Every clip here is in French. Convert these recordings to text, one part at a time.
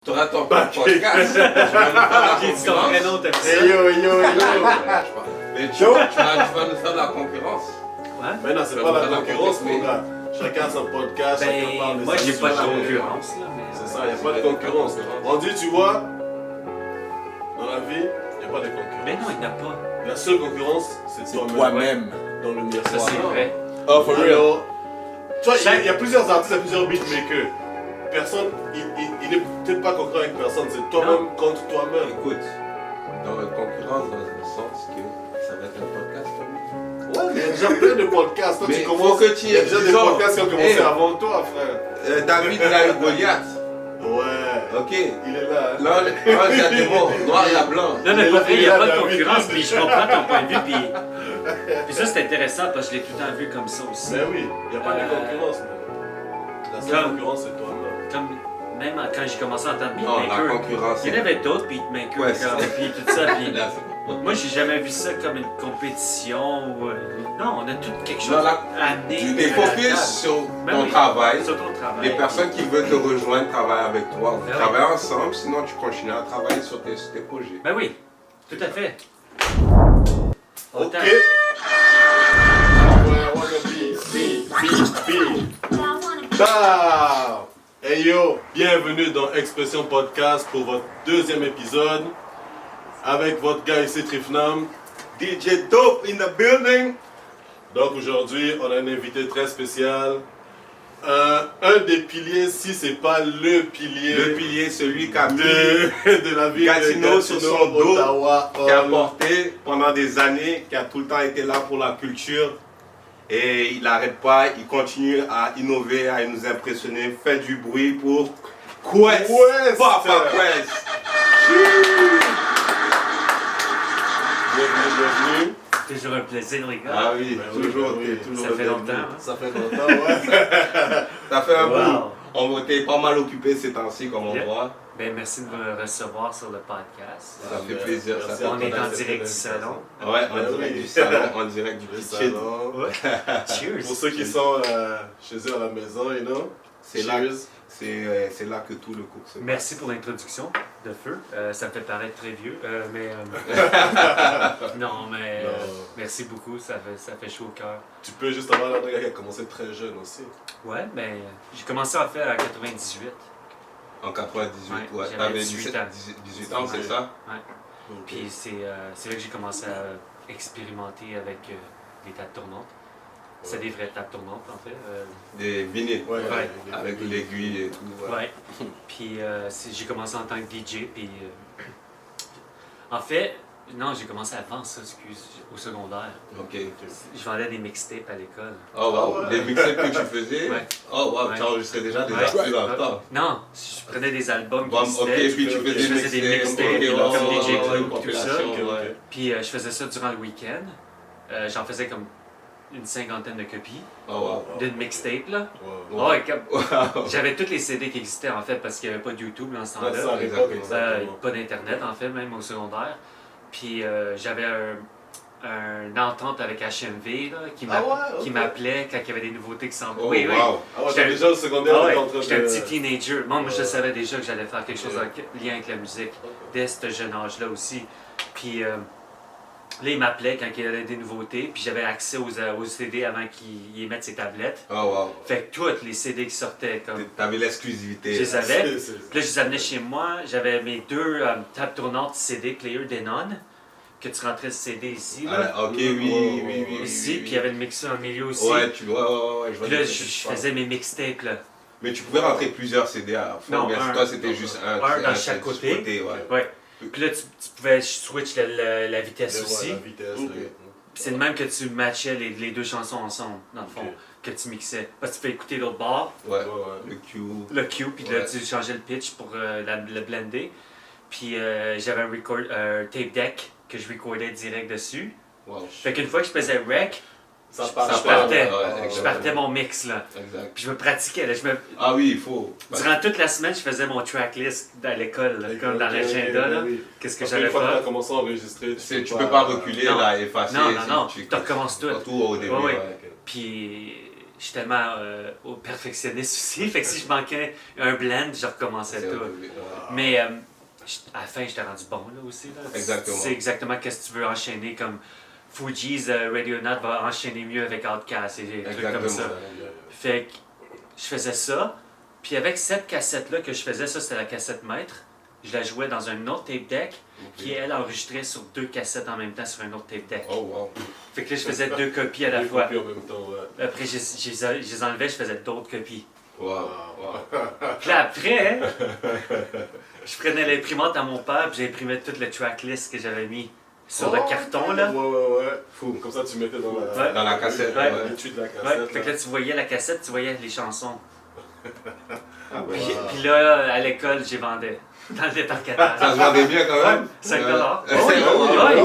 Tu auras ton podcast. J'ai dit ton prénom, t'as fait. Mais tu vas nous faire de la concurrence. Ouais. Mais non, c'est pas la concurrence, mon gars. Chacun a son podcast, chacun parle de moi, ses j'ai pas de sujets. concurrence, là, mais... C'est ça, il n'y a pas de concurrence. On dit, tu vois, dans la vie, il n'y a pas de concurrence. Mais non, il n'y en a pas. La seule concurrence, c'est Toi-même. dans le Ça, miroir. c'est vrai. Oh, for real. Alors, tu vois, il y a plusieurs artistes, il y a plusieurs beatmakers. Personne, il n'est peut-être pas concurrent avec personne, c'est toi-même contre toi-même. Écoute, dans la concurrence, dans le sens que ça va être un podcast. Ouais, mais il y a déjà plein de podcasts. Toi, Mais tu faut commences, que tu il y a déjà des disons, podcasts qui ont commencé hey. avant toi, frère. David, il a eu Goliath. Ouais. Ok. Il est là. Là, il y a des mots, noir et blanc. Non, mais Il est pour là, vrai, il n'y il est a là, pas de David. concurrence, puis je comprends ton point de vue, puis ça, c'est intéressant, parce que je l'ai tout le temps vu comme ça aussi. Mais oui, il n'y a pas de concurrence. Mais la seule Comme- concurrence, c'est toi-même. Comme, même quand j'ai commencé en tant que Non, la beatmaker, concurrence. il y en avait d'autres beatmakers, Ouais, comme, puis tout ça, puis... Là, c'est- Moi, j'ai jamais vu ça comme une compétition ou... Non, on a tout quelque chose Non, là, à amener. Tu te focuses sur Ben ton oui. travail. Sur ton travail. Les personnes qui veulent te rejoindre travaillent avec toi. Vous Ben travaillez ensemble, sinon tu continues à travailler sur tes projets. Ben oui, tout à fait. Ok. Autant. Ouais, on va Hey yo, bienvenue dans Expression Podcast pour votre deuxième épisode avec votre gars ici Trifnam. DJ Dope in the building. Donc aujourd'hui, on a un invité très spécial. Un des piliers, si c'est pas le pilier, Le pilier, celui qui a mis, de la ville Gatineau de sur son dos, Ottawa. qui a porté pendant des années, qui a tout le temps été là pour la culture. Et il n'arrête pas, il continue à innover, à nous impressionner, fait du bruit pour Quest. Quest. Papa Quest. Bienvenue. Toujours un plaisir, les gars. Ah oui, Ben oui, toujours, ben oui. t'es toujours Ça fait bienvenu. longtemps, hein? Ça fait longtemps, ouais. Ça fait un Wow. bout. On était pas mal occupé ces temps-ci, comme on Yeah. voit. Ben, merci de me recevoir sur le podcast. Ça fait plaisir, ça Merci fait à On toi est en d'accepter direct du l'invitation. salon. Ouais, en Ben direct oui. du salon, en direct du Le petit salon. Cheers. Pour ceux qui sont chez eux à la maison, you know. C'est là, Cheers. c'est là que tout le cours se passe. Merci pour l'introduction de feu. Ça me fait paraître très vieux, mais... non, mais Non. merci beaucoup, ça fait chaud au cœur. Tu peux juste avoir un gars qui a commencé très jeune aussi. Ouais, ben, j'ai commencé à faire à 98. En 98, Ouais, ouais. j'avais T'avais 18 ans. 18 ans, c'est ça? Puis c'est là que j'ai commencé à expérimenter avec des tables tournantes. C'est des vraies tables tournantes, en fait. Des vinyles. Ouais, Ouais. Avec l'aiguille et tout. Ouais. Puis j'ai commencé en tant que DJ. Puis en fait, non, j'ai commencé avant ça, excuse, au secondaire. Ok. Je vendais des mixtapes à l'école. Oh wow, Ah ouais. les mixtapes que tu faisais? Ouais. Oh wow, Ouais. tu enregistrais déjà des Ouais. artistes dans le temps. Non, je prenais des albums qui Bon, ok, existaient. puis tu faisais je faisais des mixtapes, ok, comme ouais, DJ ouais, Club, ouais, tout ça. compilation, Ok, ok. ouais. Puis je faisais ça durant le week-end. J'en faisais comme une cinquantaine de copies Oh wow. d'une mixtape, là. Ouais. Ouais, comme- Wow. j'avais toutes les CD qui existaient, en fait, parce qu'il n'y avait pas de YouTube dans ce Ouais, ça, à temps-là. l'époque, Exactement. exactement. Pas d'Internet, en fait, même au secondaire. Puis j'avais une entente avec HMV, là, qui Ah ouais, ok. m'appelait quand il y avait des nouveautés qui s'en Oh oui, oui. wow. Ah ouais, J'étais- t'as déjà le secondaire, Ah t'es ouais, en train j'étais un de... petit teenager. Moi, je Ouais. savais déjà que j'allais faire quelque chose en Ok. lien avec la musique, dès ce jeune âge-là aussi. Puis là, il m'appelait quand il y avait des nouveautés, puis j'avais accès aux CD avant qu'ils y mettent ses tablettes. Oh wow. Fait que toutes les CD qui sortaient, comme T'avais l'exclusivité. je les avais. C'est- Puis là, je les amenais chez moi. J'avais mes deux tables tournantes CD player Denon, que tu rentrais le CD ici, là, Ah, ok, oui, oui, oui, oui. ici, oui, puis il y avait le mixeur en milieu aussi. Ouais, tu vois, ouais, je vois. Puis là, de je, quoi tu je parles. faisais mes mixtapes, là. Mais tu pouvais rentrer plusieurs CD à la fois. Non, mais un. toi, c'était juste un. dans chaque côté. Ouais. Ouais. Puis là, tu pouvais switch la vitesse Ouais, aussi. la vitesse, Ok. ouais. Puis c'est de même que tu matchais les deux chansons ensemble, dans le fond, Ok. que tu mixais. Parce que tu peux écouter l'autre bord, Ouais. Ouais, ouais. Le Q. le cue, puis là, Ouais. tu changeais le pitch pour le blender. Puis j'avais un tape deck que je recordais direct dessus. Wow. Fait qu'une fois que je faisais rec, Ça je part. partais. ouais, Je exact. partais mon mix, là. Exact. Puis je me pratiquais, là. Ah oui, il faut. Durant toute la semaine, je faisais mon tracklist à l'école, là, comme dans l'agenda, là. Qu'est-ce que Parce j'allais qu'une fois que faire? t'as commencé à enregistrer, Tu peux pas reculer, Non. là, effacer. Non, tu recommences tout. Tout au début. Ouais, ouais. ouais. Puis je suis tellement au perfectionniste aussi. Fait que si je manquais un blend, je recommençais tout. Mais à la fin, j'étais rendu bon là aussi. Là. Exactement. C'est exactement qu'est-ce que tu veux enchaîner. Comme Fugees, Radionaut va enchaîner mieux avec Outkast et des trucs comme ça. Fait que je faisais ça. Puis avec cette cassette-là que je faisais, ça c'était la cassette maître. Je la jouais dans un autre tape deck qui, elle, enregistrait sur 2 cassettes en même temps sur un autre tape deck. Oh, wow. Fait que là, je faisais 2 copies à la fois. Copies en même temps, ouais. Après, je les enlevais, je faisais d'autres copies. Wow. Puis là, après, je prenais l'imprimante à mon père puis j'imprimais toute le tracklist que j'avais mis sur le carton, là. Ouais. Fou. Comme ça, tu mettais dans la cassette. Ouais. l'étui de la cassette. Fait que là, tu voyais la cassette, tu voyais les chansons. Ah, ouais. Puis là, à l'école, j'ai vendais. Dans le département. Ça se vendait bien quand même. 5 $. Oui. Yo,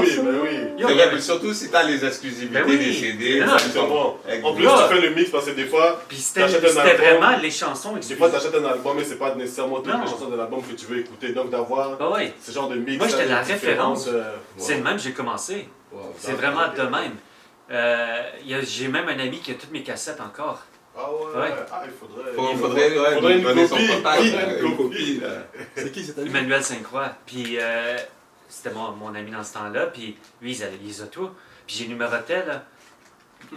C'est il y vrai, avait- mais surtout si t'as les exclusivités Ben oui. des CD. Non, ça, Bon. avec- En plus, Là. tu fais le mix parce que des fois, Puis c'était T'achètes un album. vraiment les chansons des fois, tu achètes un album et c'est pas nécessairement toutes Non. les chansons de l'album que tu veux écouter. Donc, d'avoir Ah ouais. ce genre de mix. Moi, j'étais la différentes, référence. C'est le même que j'ai commencé. C'est vraiment de même. J'ai même un ami qui a toutes mes cassettes encore. Ah ouais. Ouais. Ah, il faudrait. Faudrait une donner son copie. contact, Oui, une copie. là. C'est qui cet ami? Emmanuel Sainte-Croix. Puis c'était mon ami dans ce temps-là. Puis lui, il les a tous. Puis j'ai numéroté là,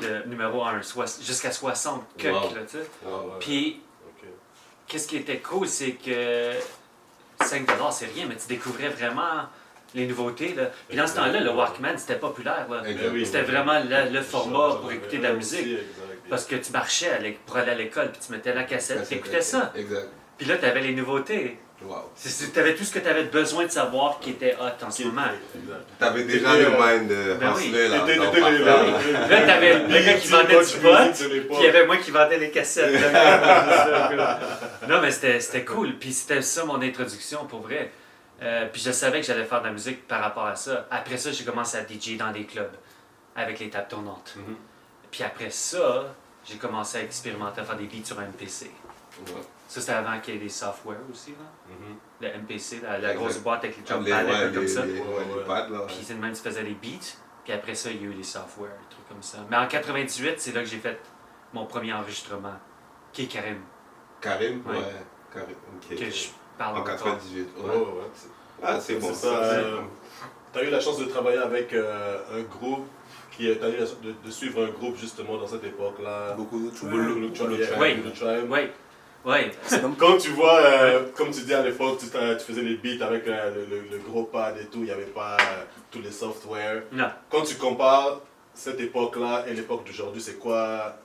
le numéro 1 jusqu'à 60 cucks, Wow. là, tu sais. Ah ouais. Puis Ok. qu'est-ce qui était cool, c'est que 5 $ c'est rien, mais tu découvrais vraiment les nouveautés. Là. Puis dans ce temps-là, le Walkman, c'était populaire. Là. Exact. oui. C'était vraiment le format pour écouter de la Aussi, musique. exact. Parce que tu marchais pour aller à l'école, puis tu mettais la cassette, tu écoutais ça. Exact. Puis là, tu avais les nouveautés. Wow. Tu avais tout ce que tu avais besoin de savoir qui était hot en ce moment. Exact. T'avais déjà le mind Ben oui. hustler là. T'étais dans les- Parfait. Ben oui. Là, tu avais le gars qui vendait du pot, puis il y avait moi qui vendais les cassettes. Non, mais c'était cool. Puis c'était ça mon introduction pour vrai. Puis je savais que j'allais faire de la musique par rapport à ça. Après ça, j'ai commencé à DJ dans des clubs avec les tables tournantes. Mhm. Puis après ça, j'ai commencé à expérimenter, à faire des beats sur un MPC. Ouais. Ça, c'était avant qu'il y ait des software aussi. Là. Mhm. Le MPC, la Exact. grosse boîte avec les Comme drum les, pads, un ouais, peu comme ça. les pads là. Puis c'est de même que tu faisais les beats. Puis après ça, il y a eu les software, des trucs comme ça. Mais en 98, c'est là que j'ai fait mon premier enregistrement, qui est Karim, Karim, Ouais. ouais. Karim, ok. que je parle En encore. 98. Ouais, Ouais. ouais. Ah, c'est bon. C'est ça. T'as eu la chance de travailler avec un groupe t'as eu la chance de suivre un groupe justement dans cette époque-là. Beaucoup de trucs. Blue Tribe. Oui. Blue Tribe. Oui, oui. Quand tu vois, comme tu dis à l'époque, tu faisais les beats avec le gros pad et tout, il n'y avait pas tous les softwares. Non. Quand tu compares cette époque-là et l'époque d'aujourd'hui, c'est quoi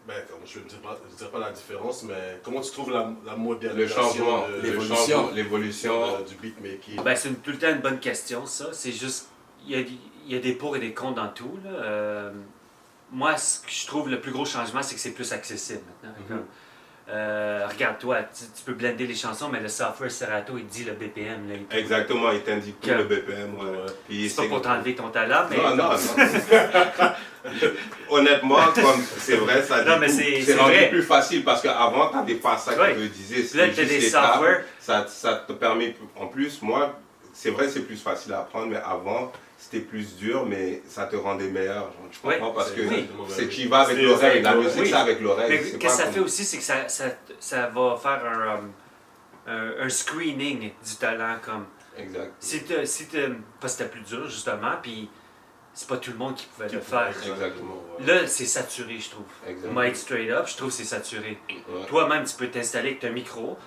ben, je ne dirais pas la différence, mais comment tu trouves la Le modernisation changement, de- l'évolution. du beatmaking? Ben, c'est tout le temps une bonne question, ça. C'est juste, il y a des pour et des contre dans tout. Là. Moi, ce que je trouve le plus gros changement, c'est que c'est plus accessible maintenant. Mhm. Comme, regarde-toi, tu peux blender les chansons, mais le software Serato, il dit le BPM. Là, il peut- Exactement, il t'indique tout Que- le BPM. Ouais. Ouais. Puis C'est pas pour t'enlever ton talent, mais. Non. Honnêtement, comme c'est vrai, ça dit Non, mais tout. c'est rendu vrai. plus facile parce qu'avant, tu n'avais pas ça Ouais. que je disais. Puis là, C'était t'as juste des les tables. softwares. Ça te permet, en plus, moi, c'est vrai, c'est plus facile à apprendre, mais avant, c'était plus dur, mais ça te rendait meilleur. Genre, tu comprends? Ouais. Parce que Oui. c'est tu y vas avec C'est l'oreille. La avec musique, l'oreille. c'est avec l'oreille. Mais c'est qu'est-ce pas que ça comme- fait aussi, c'est que ça va faire un screening du talent. Comme, Exact. parce que c'était plus dur, justement, puis c'est pas tout le monde qui pouvait le faire. Exactement. Là, c'est saturé, je trouve. Exactement. Moi, être straight up, je trouve que c'est saturé. Ouais. Toi-même, tu peux t'installer avec ton micro.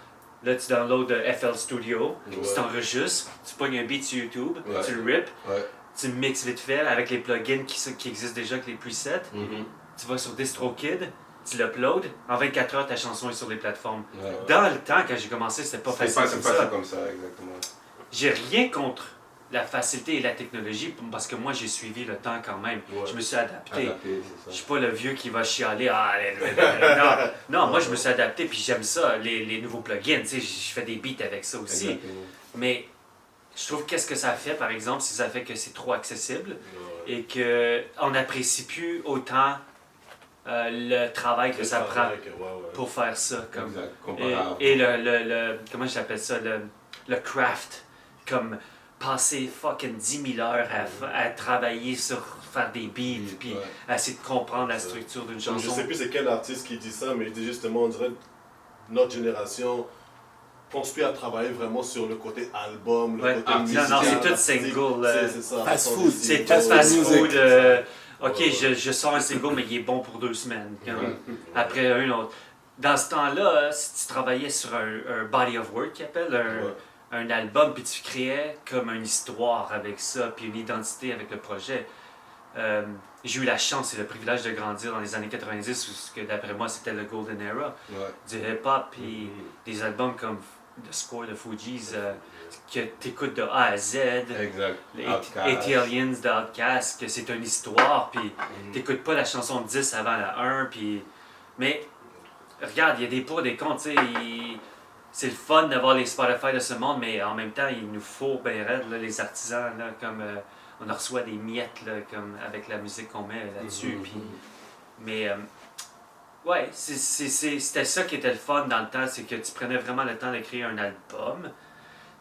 Là, tu downloads FL Studio, Ouais. tu t'enregistres, tu pognes un beat sur YouTube, Ouais. tu le rips, Ouais. tu le mixes vite fait avec les plugins qui existent déjà, avec les presets. Mhm. Tu vas sur DistroKid, tu l'uploads, en 24 heures, ta chanson est sur les plateformes. Ouais. Dans le temps, quand j'ai commencé, c'était pas C'est facile pas comme facile ça. comme ça, exactement. J'ai rien contre la facilité et la technologie, parce que moi, j'ai suivi le temps quand même. Ouais. Je me suis adapté. Adapté, c'est Je ça. suis pas le vieux qui va chialer. Non, moi je me suis adapté puis j'aime ça, les nouveaux plugins. Tu sais, je fais des beats avec ça aussi. Exactement. Mais je trouve qu'est-ce que ça fait, par exemple, si ça fait que c'est trop accessible Ouais. et qu'on n'apprécie plus autant le travail que ça prend pour faire ça. Comme, Exact. Comparé à et le comment j'appelle ça, le craft. Comme passé fucking 10 000 heures à travailler sur faire des beats, puis à essayer de comprendre la structure d'une chanson. Je sais plus c'est quel artiste qui dit ça, mais il dit justement, on dirait notre génération pense plus à travailler vraiment sur le côté album, le côté musical. Non, c'est tout single. C'est ça. Fast food. C'est tout fast food. Ok, je sors un single, mais il est bon pour 2 semaines. Après un autre. Dans ce temps-là, si tu travaillais sur un body of work, qu'il appelle, un album, puis tu créais comme une histoire avec ça, puis une identité avec le projet. J'ai eu la chance et le privilège de grandir dans les années 90, où ce que d'après moi c'était le golden era du hip-hop, puis des albums comme The Score de Fugees, que tu écoutes de A à Z, les Aliens d'Outkast, que c'est une histoire, puis t'écoutes pas la chanson 10 avant la 1, puis... Mais regarde, il y a des pour, des contre, tu sais, c'est le fun d'avoir les Spotify de ce monde, mais en même temps, il nous faut ben raide, là, les artisans, là, comme on reçoit des miettes là, comme avec la musique qu'on met là-dessus. Mais ouais, c'était ça qui était le fun dans le temps, c'est que tu prenais vraiment le temps de créer un album,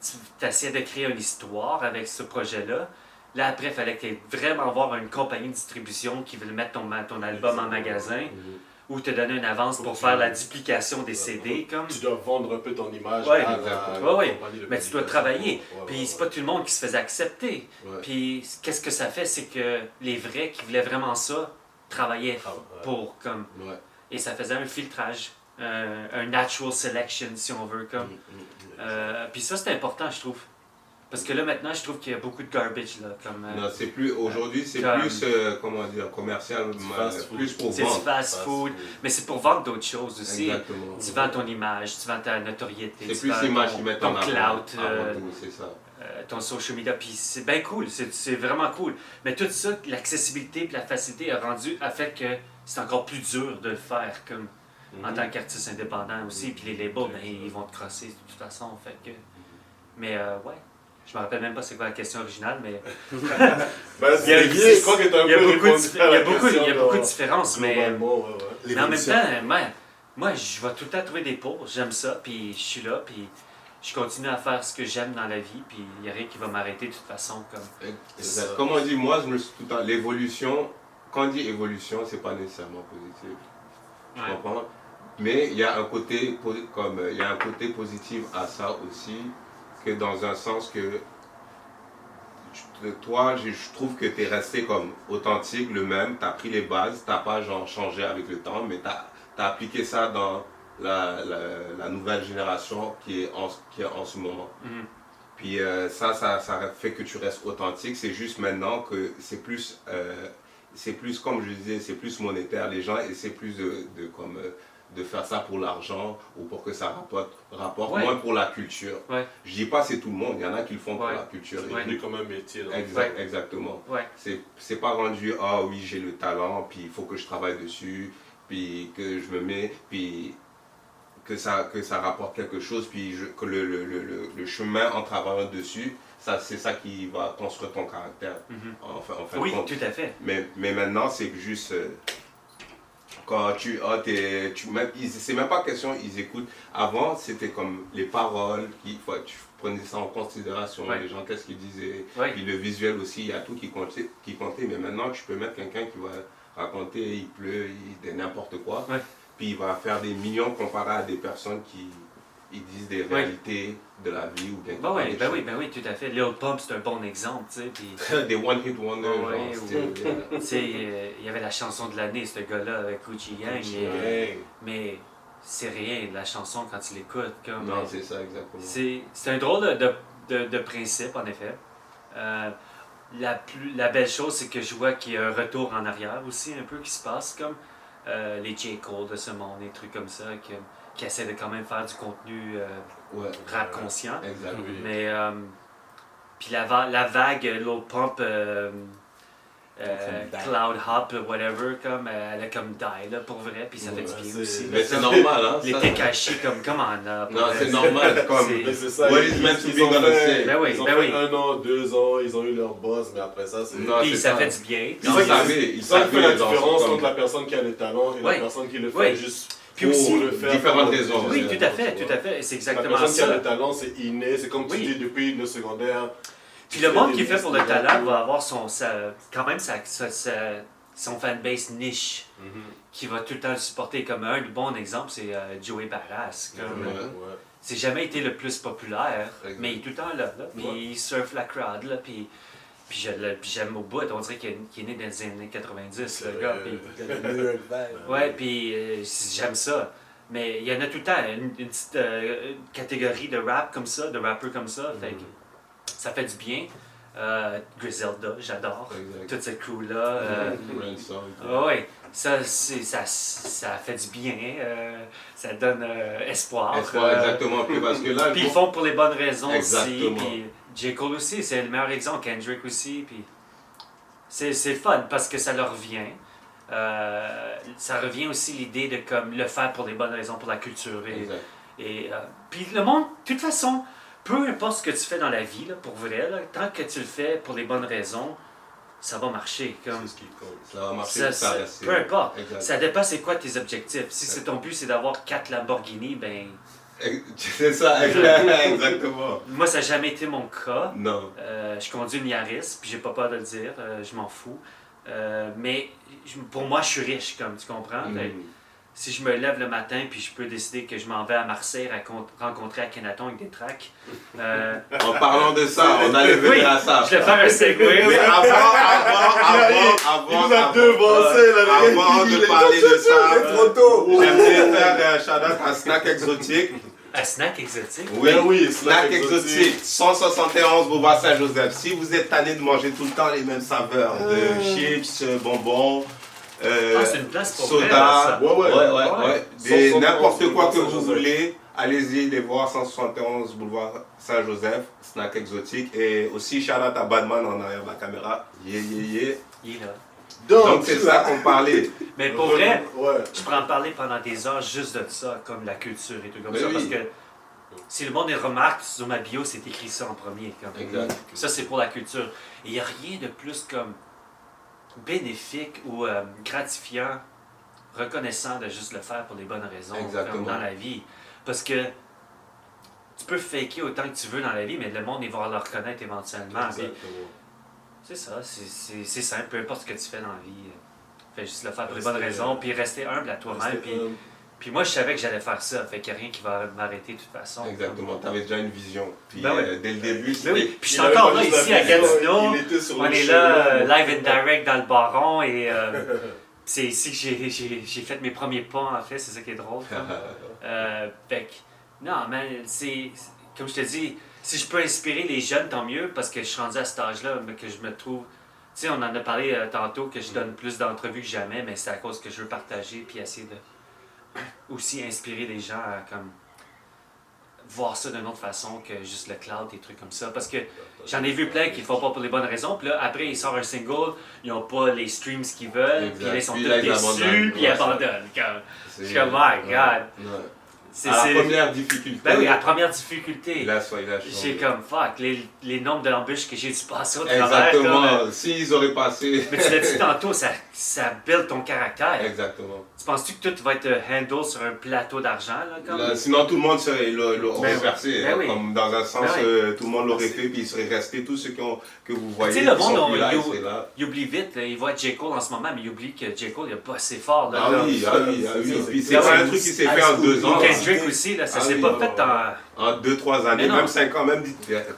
tu essayais de créer une histoire avec ce projet-là. Là, après, il fallait que tu aies vraiment voir une compagnie de distribution qui veut mettre ton album en magasin. Ou te donner une avance pour faire la duplication des CD. Comme... Tu dois vendre un peu ton image à la compagnie. Mais tu dois travailler. Puis c'est pas tout le monde qui se faisait accepter. Puis qu'est-ce que ça fait, c'est que les vrais qui voulaient vraiment ça travaillaient pour comme... Et ça faisait un filtrage, un natural selection si on veut. Comme. Puis ça c'est important je trouve. Parce que là, maintenant, je trouve qu'il y a beaucoup de garbage, là, comme... non, c'est plus... Aujourd'hui, c'est plus, comment dire, commercial, plus pour vendre. C'est du fast food, mais c'est pour vendre d'autres choses aussi. Exactement. Tu vends ton image, tu vends ta notoriété. C'est plus l'image qu'ils mettent en ton avant. clout, c'est ça. ton social media, puis c'est bien cool, c'est vraiment cool. Mais tout ça, l'accessibilité et la facilité a fait que c'est encore plus dur de le faire, comme en tant qu'artiste indépendant aussi. Puis les labels, ben, ils vont te crosser de toute façon, fait que... Mais ouais. Je me rappelle même pas c'est quoi la question originale, mais... il y a beaucoup de différences, mais en même temps, moi, je vais tout le temps trouver des pauses, j'aime ça, puis je suis là, puis je continue à faire ce que j'aime dans la vie, puis il n'y a rien qui va m'arrêter de toute façon. Comme on dit, moi, je me suis tout le temps... L'évolution, quand on dit évolution, c'est pas nécessairement positif. Je comprends. Mais il y a un côté positif à ça aussi, que dans un sens que toi, je trouve que tu es resté comme authentique, le même, tu as pris les bases, tu n'as pas genre changé avec le temps, mais tu as appliqué ça dans la nouvelle génération qui est en ce moment. Puis ça fait que tu restes authentique, c'est juste maintenant que c'est plus comme je disais, c'est plus monétaire, les gens essaient plus de faire ça pour l'argent ou pour que ça rapporte moins pour la culture. Je dis pas c'est tout le monde, il y en a qui le font pour la culture. C'est devenu comme un métier. Exactement. C'est pas rendu, ah oui j'ai le talent, puis il faut que je travaille dessus, puis que je me mets, puis que ça rapporte quelque chose, puis que le chemin en travaillant dessus, c'est ça qui va construire ton caractère. En fait, oui, tout à fait. Mais maintenant c'est juste... Quand c'est même pas question, ils écoutent. Avant, c'était comme les paroles, tu prenais ça en considération, les gens, qu'est-ce qu'ils disaient. Puis le visuel aussi, il y a tout qui comptait. Mais maintenant, tu peux mettre quelqu'un qui va raconter, il pleut, il dit n'importe quoi. Puis il va faire des millions comparé à des personnes qui disent des réalités de la vie ou bien oui, tout à fait. Lil Pump, c'est un bon exemple, tu sais. Puis... des One Hit Wonder. Tu sais, il y avait la chanson de l'année, ce gars-là, avec Gucci Gang. Mais c'est rien, la chanson, quand tu l'écoutes. Non, c'est ça, exactement. C'est un drôle de principe, en effet. La belle chose, c'est que je vois qu'il y a un retour en arrière aussi, un peu, qui se passe, comme les J. Cole de ce monde, des trucs comme ça, qui essaient de quand même faire du contenu rap conscient. Mais puis la vague Lil Pump, Cloud Hop, whatever, comme elle a comme die là, pour vrai, puis ça fait du bien aussi. Mais c'est normal, hein. Les Tekashi comme on a. Non, c'est normal, comme. C'est ça. Ils ont fait 1 an, 2 ans, ils ont eu leur buzz, mais après ça, c'est. Puis ça fait du bien. Ils savent la différence entre la personne qui a le talent et la personne qui le fait juste. Puis aussi, différentes raisons. Oui, tout à fait, c'est exactement ça. La personne qui a le talent, c'est inné, c'est comme tu dis depuis le secondaire. Puis le monde qui fait pour le talent va avoir quand même son fanbase niche qui va tout le temps le supporter. Comme un bon exemple, c'est Joey Barras. C'est jamais été le plus populaire, mais il est tout le temps là. Puis il surfe la crowd. Là, puis j'aime au bout. On dirait qu'il est né dans les années 90, le gars. Ouais, puis j'aime ça. Mais il y en a tout le temps une petite catégorie de rap comme ça, de rappeurs comme ça. Fait que ça fait du bien. Griselda, j'adore. Toute cette crew-là. Ouais, ça fait du bien. Ça donne espoir. Exactement. Puis parce que là, puis ils font pour les bonnes raisons exactement. aussi. Puis J. Cole aussi, c'est le meilleur exemple. Kendrick aussi. Puis c'est fun parce que ça leur revient. Ça revient aussi l'idée de comme le faire pour les bonnes raisons, pour la culture. Puis le monde, de toute façon, peu importe ce que tu fais dans la vie, là, pour vrai, là, tant que tu le fais pour les bonnes raisons, ça va marcher. Comme, c'est ce qui compte. Ça va marcher, peu importe. Exact. Ça dépend c'est quoi tes objectifs. Si ton but c'est d'avoir 4 Lamborghini, ben... C'est ça, exactement. Moi, ça n'a jamais été mon cas. Non. Je conduis une Yaris, puis j'ai pas peur de le dire, je m'en fous. Mais pour moi, je suis riche, comme tu comprends. Si je me lève le matin puis je peux décider que je m'en vais à Marseille rencontrer Akhenaton avec des tracks. En parlant de ça, on allait venir à ça. Je vais faire un segway. Mais avant de parler de ça, j'aimerais faire un shout-out à Snack Exotique. Un snack exotique? Oui, Snack Exotique, 171 Boulevard Saint-Joseph. Si vous êtes tanné de manger tout le temps les mêmes saveurs de chips, bonbons, c'est une place pour soda, ouais. N'importe quoi que vous voulez, allez-y les voir, 171 Boulevard Saint-Joseph, Snack Exotique. Et aussi shout-out à Badman en arrière de la caméra. Il est là. Donc c'est ça qu'on parlait. Mais pour vrai, je pourrais en parler pendant des heures juste de ça, comme la culture et tout comme ça, parce que si le monde remarque sur ma bio, c'est écrit ça en premier. Comme. Ça c'est pour la culture. Et il n'y a rien de plus comme bénéfique ou gratifiant, reconnaissant de juste le faire pour les bonnes raisons comme dans la vie. Parce que tu peux faker autant que tu veux dans la vie, mais le monde il va le reconnaître éventuellement. C'est ça, c'est simple, peu importe ce que tu fais dans la vie. Fais juste le faire pour les bonnes raisons, puis rester humble à toi-même. Puis moi, je savais que j'allais faire ça, fait qu'il n'y a rien qui va m'arrêter de toute façon. Exactement, tu avais déjà une vision. Puis dès le début, puis je suis encore là ici à Gatineau, on est là, live and direct dans le Baron, et c'est ici que j'ai fait mes premiers pas, en fait, c'est ça qui est drôle. Fait que, non, mais c'est, comme je te dis, si je peux inspirer les jeunes, tant mieux, parce que je suis rendu à cet âge-là, mais que je me trouve... Tu sais, on en a parlé tantôt, que je donne plus d'entrevues que jamais, mais c'est à cause que je veux partager, puis essayer de aussi inspirer les gens à comme voir ça d'une autre façon que juste le cloud, des trucs comme ça. Parce que j'en ai vu plein qui ne font pas pour les bonnes raisons, puis là, après, ils sortent un single, ils n'ont pas les streams qu'ils veulent, puis là, ils sont tous déçus, puis ils abandonnent. Je suis comme, my God! À la première difficulté. Ben oui, à la première difficulté. Là, j'ai comme fuck, les nombres d'embûches que j'ai dû passer au travers. Exactement, s'ils auraient passé. Mais tu l'as dit tantôt, ça build ton caractère. Exactement. Tu penses-tu que tout va être handle sur un plateau d'argent? Sinon, tout le monde serait renversé. Oui. Comme dans un sens, tout le monde l'aurait fait, puis il serait resté tous ceux que vous voyez. Tu sais, le monde, il oublie vite. Là, il voit J. Cole en ce moment, mais il oublie que J. Cole, il a pas assez fort. Là, oui. Puis c'est pas un truc qui s'est fait en 2 ans. Kendrick aussi, là, ça s'est pas fait en 2-3 années, même 5 ans, même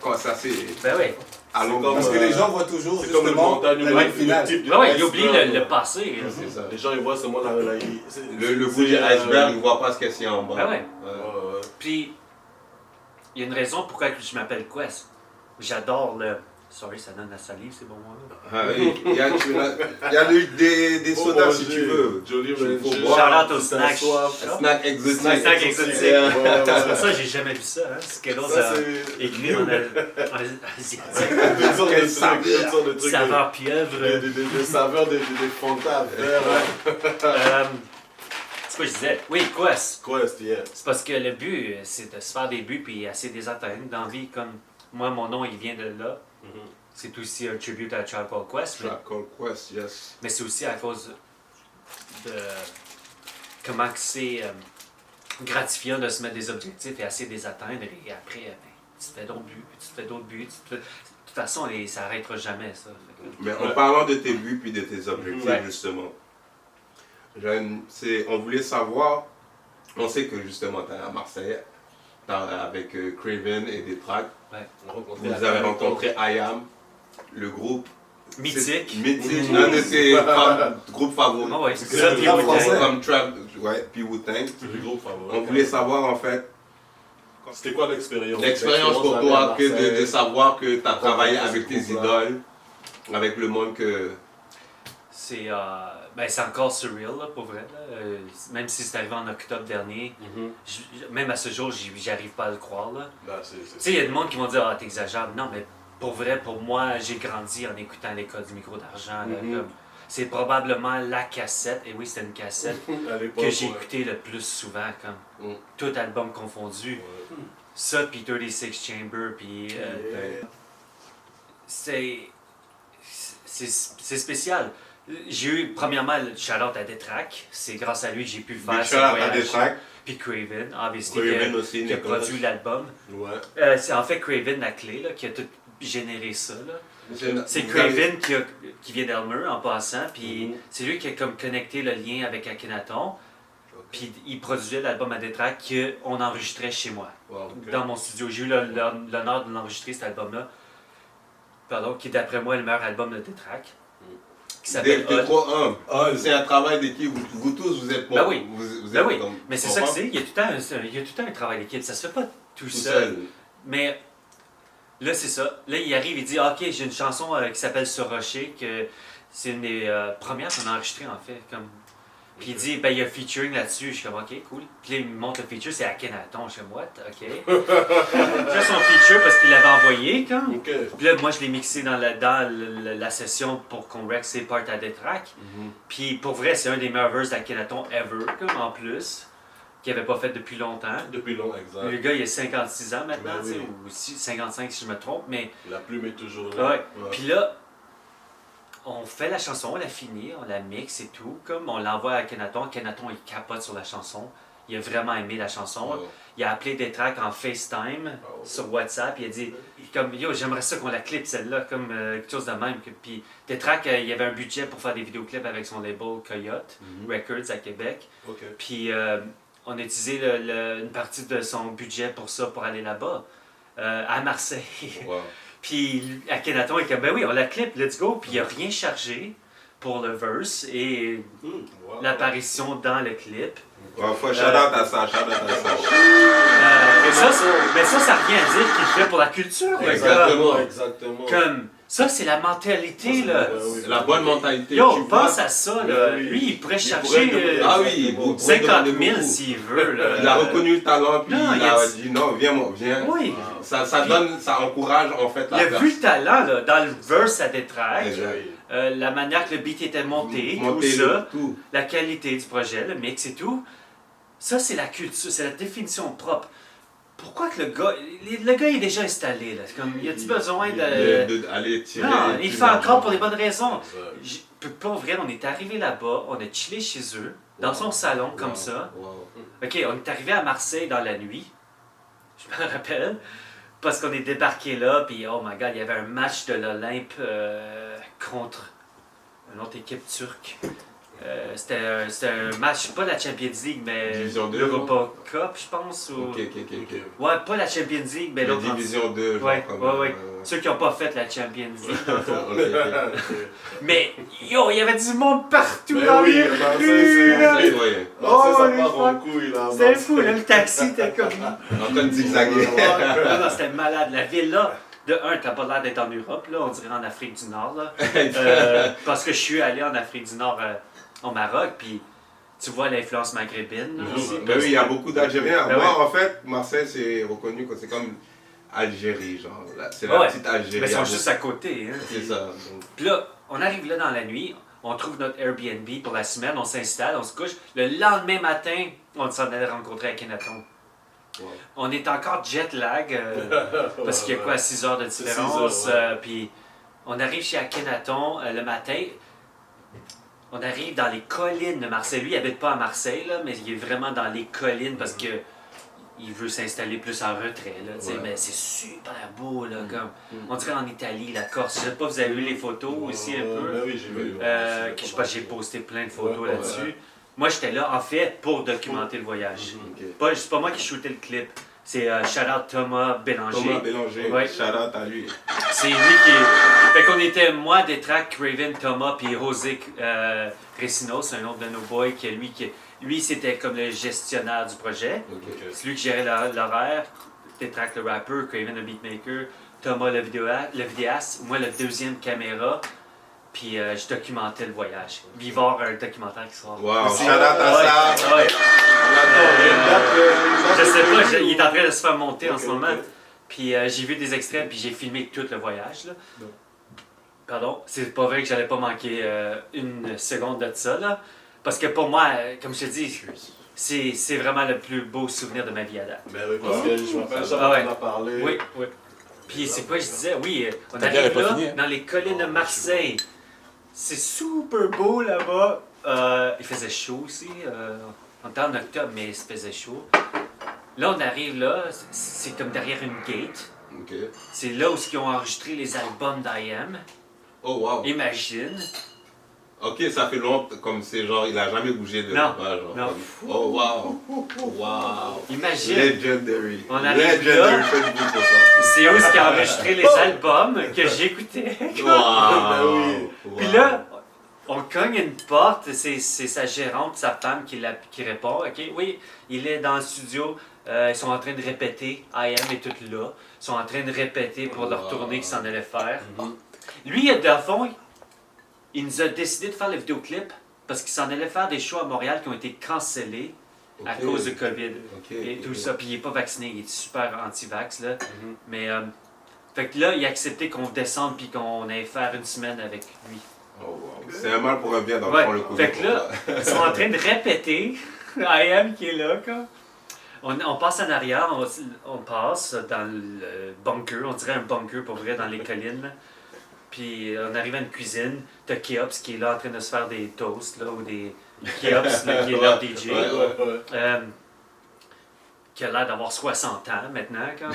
quand ça c'est. Ben oui. Parce que les gens voient toujours justement la ligne finale. Ils oublient le passé. C'est ça. Les gens ils voient seulement le bout de l'iceberg, ils ne voient pas ce qu'il y a en bas. Ben ouais. Puis, il y a une raison pourquoi je m'appelle Quest. J'adore le... Sorry, ça donne la salive, c'est bon moi là. Oui, il y a des sodas si tu veux. Shout-out au snack. Snack exotique. Snack exotique. C'est ça, j'ai jamais vu ça. Skittles écrit en asiatique. Toutes sortes de trucs. Saveur pieuvre. Des saveurs des Fanta verts. C'est quoi je disais? Oui, Quest. Yeah. C'est parce que le but, c'est de se faire des buts puis essayer de les atteindre dans la vie. Comme moi, mon nom, il vient de là. C'est aussi un tribute à Tribe Called Quest. Tribe Called Quest, yes. Mais c'est aussi à cause de comment c'est gratifiant de se mettre des objectifs et essayer de les atteindre. Et après, tu te fais d'autres buts, toute façon, ça n'arrêtera jamais, ça. Mais en parlant de tes buts puis de tes objectifs, justement, on voulait savoir, on sait que justement, tu es à Marseille, avec Craven et des tracks. Ouais. Vous avez rencontré IAM, le groupe mythique. Mythique, un de tes groupes favoris. Oh ouais, c'est ça, puis Wu-Tang. Comme Trap, ouais, puis Wu-Tang. C'est le groupe favori. On voulait savoir en fait. C'était quoi l'expérience? L'expérience pour toi, que de savoir que tu as travaillé avec tes idoles, avec le monde que. C'est encore surreal, là, pour vrai. Là. Même si c'est arrivé en octobre dernier, même à ce jour, j'arrive pas à le croire. Tu sais, il y a des monde qui vont dire « Ah, t'exagères ». Non, mais pour vrai, pour moi, j'ai grandi en écoutant l'école du micro d'argent. C'est probablement la cassette, et oui, c'était une cassette, que j'ai écouté le plus souvent, comme tout album confondu. Ça, puis 36 Chamber, puis... c'est spécial. J'ai eu, premièrement, le shout-out à Detrack. C'est grâce à lui que j'ai pu faire ce voyage. Puis Craven, obviously, qui a produit l'album. Ouais. C'est en fait Craven la clé, là, qui a tout généré ça. C'est Craven qui vient d'Elmer en passant. Puis c'est lui qui a comme connecté le lien avec Akhenaton. Puis il produisait l'album à Detrack qu'on enregistrait chez moi, dans mon studio. J'ai eu l'honneur de l'enregistrer, cet album-là. Pardon, qui est d'après moi le meilleur album de Detrack. Qui s'appelle c'est un travail d'équipe. Vous tous, vous êtes bon. Ben oui. Vous êtes oui. Mais c'est ça que c'est. Il y a tout le temps un travail d'équipe. Ça se fait pas tout seul. Mais là, c'est ça. Là, il arrive, il dit « Ok, j'ai une chanson qui s'appelle Sur Rocher, que c'est une des premières qu'on a enregistrées, en fait. » Puis il dit, ben, il y a un featuring là-dessus. Je suis comme, ok, cool. Puis là, il me montre le feature, c'est Akhenaton. Je suis comme, what? Ok. Là, son feature, parce qu'il l'avait envoyé, comme. Okay. Puis là, moi, je l'ai mixé dans la session pour qu'on rec ses parts à des tracks. Puis pour vrai, c'est un des meilleurs verses d'Akhenaton ever, comme en plus, qu'il n'avait pas fait depuis longtemps. Depuis longtemps, exact. Le gars, il a 56 ans maintenant, ou 55 si je me trompe, mais. La plume est toujours là. Ouais. Puis là, on fait la chanson, on la finit, on la mixe et tout. Comme on l'envoie à Akhenaton. Akhenaton, il capote sur la chanson. Il a vraiment aimé la chanson. Il a appelé des tracks en FaceTime sur WhatsApp. Il a dit, comme, yo, j'aimerais ça qu'on la clip celle-là, comme quelque chose de même. Puis des tracks, il y avait un budget pour faire des vidéoclips avec son label Coyote Records à Québec. Puis on a utilisé une partie de son budget pour ça, pour aller là-bas, à Marseille. Puis Akhenaton est comme, ben oui, on la clip, let's go. Puis il n'a rien chargé pour le verse et l'apparition dans le clip. Shout-out à ça, mais ça revient à dire qu'il le fait pour la culture. Exactement. Comme, ça, c'est la mentalité, là. La bonne mentalité. Yo, pense à ça, là. Lui, il pourrait chercher 50 000 s'il veut, là. Il a reconnu le talent, puis il a dit, non, viens. Oui. Ça encourage, en fait, la personne. Il a vu le talent, là, dans le verse à des tracks. La manière que le beat était monté, tout ça. La qualité du projet, le mix et tout. Ça, c'est la culture, c'est la définition propre. Pourquoi que le gars est déjà installé, là? Comme, il a-t-il besoin d'aller tirer? Non, il fait encore pour les bonnes raisons. Pas vrai, on est arrivé là-bas, on a chillé chez eux, dans son salon, comme ça. Ok, on est arrivé à Marseille dans la nuit, je me rappelle, parce qu'on est débarqué là, puis oh my god, il y avait un match de l'Olympe contre une autre équipe turque. C'était un match, pas la Champions League, mais l'Europa Cup, je pense. Ou... Ouais, pas la Champions League, mais l'autre. La Division 2, ouais. Ceux qui n'ont pas fait la Champions League. Mais, yo, il y avait du monde partout dans les rues. C'était fou, là, le taxi était comme... En train de zigzaguer. Non, c'était malade. La ville, là, de un, t'as pas l'air d'être en Europe, là, on dirait en Afrique du Nord, là. Parce que je suis allé en Afrique du Nord... au Maroc, puis tu vois l'influence maghrébine. Aussi, oui, il y a beaucoup d'Algériens. Moi, en fait, Marseille, c'est reconnu que c'est comme Algérie, genre. C'est la petite Algérie. Mais ils sont juste à côté. Hein, c'est ça. Puis là, on arrive là dans la nuit, on trouve notre Airbnb pour la semaine, on s'installe, on se couche. Le lendemain matin, on s'en allait rencontrer Akhenaton. On est encore jet lag, parce qu'il y a quoi, 6 heures de différence. Puis on arrive chez Akhenaton le matin. On arrive dans les collines de Marseille. Lui, il n'habite pas à Marseille, là, mais il est vraiment dans les collines parce que il veut s'installer plus en retrait, là, mais c'est super beau, là, comme, on dirait en Italie, la Corse. Je sais pas, vous avez vu les photos aussi un peu? Ben oui, j'ai vu. Je sais pas, j'ai posté plein de photos là-dessus. Moi, j'étais là, en fait, pour documenter le voyage. C'est pas moi qui shootais le clip. C'est shout-out Thomas Bélanger. Thomas Bélanger, shout-out à lui. C'est lui qui... Fait qu'on était, moi, Détrac, Craven, Thomas, puis José Recinos, c'est un autre de nos boys, lui, c'était comme le gestionnaire du projet. C'est lui qui gérait l'horaire. Détrac, le rapper, Craven, le beatmaker, Thomas, le vidéaste, moi, le deuxième caméra. Puis je documentais le voyage. Il va y avoir un documentaire qui sort. Wow, shout-out à ça! Ouais. Je sais pas, il est en train de se faire monter en ce moment. Puis j'ai vu des extraits, puis j'ai filmé tout le voyage. Là. Pardon, c'est pas vrai que j'allais pas manquer une seconde de ça. Là. Parce que pour moi, comme je te dis, c'est vraiment le plus beau souvenir de ma vie à date. Ben oui, parce que je me rappelle, ça on a parlé. Oui, oui. Puis c'est quoi je disais? Oui, on arrive là, dans les collines de Marseille. C'est super beau là-bas. Il faisait chaud aussi. On était en octobre, mais il faisait chaud. Là, on arrive là, c'est comme derrière une gate. C'est là où ils ont enregistré les albums d'IM. Oh wow! Imagine. Ok, ça fait longtemps, comme c'est genre, il a jamais bougé de là-bas. Non. Oh wow! Wow! Imagine. Legendary. On arrive Legendary là. Facebook pour ça. C'est eux qui ont enregistré les albums que j'écoutais. Wow! Puis là, on cogne une porte, c'est sa gérante, sa femme qui répond. Ok, oui, il est dans le studio. Ils sont en train de répéter. IM est tout là. Ils sont en train de répéter pour leur tournée qu'ils s'en allaient faire. Lui, dans le fond, il nous a décidé de faire le vidéoclip parce qu'il s'en allait faire des shows à Montréal qui ont été cancellés à cause de COVID et tout ça. Puis il n'est pas vacciné, il est super anti-vax. Là. Mais, fait que là, il a accepté qu'on descende puis qu'on aille faire une semaine avec lui. Oh, wow. C'est un mal pour un bien dans le fond, le coup. Fait que là, ils sont en train de répéter. IM qui est là, quoi. On passe en arrière, on passe dans le bunker, on dirait un bunker pour vrai dans les collines. Là. Puis on arrive à une cuisine, t'as Keops qui est là en train de se faire des toasts, là, ou des Keops là, qui est leur DJ. Qui a l'air d'avoir 60 ans maintenant, quand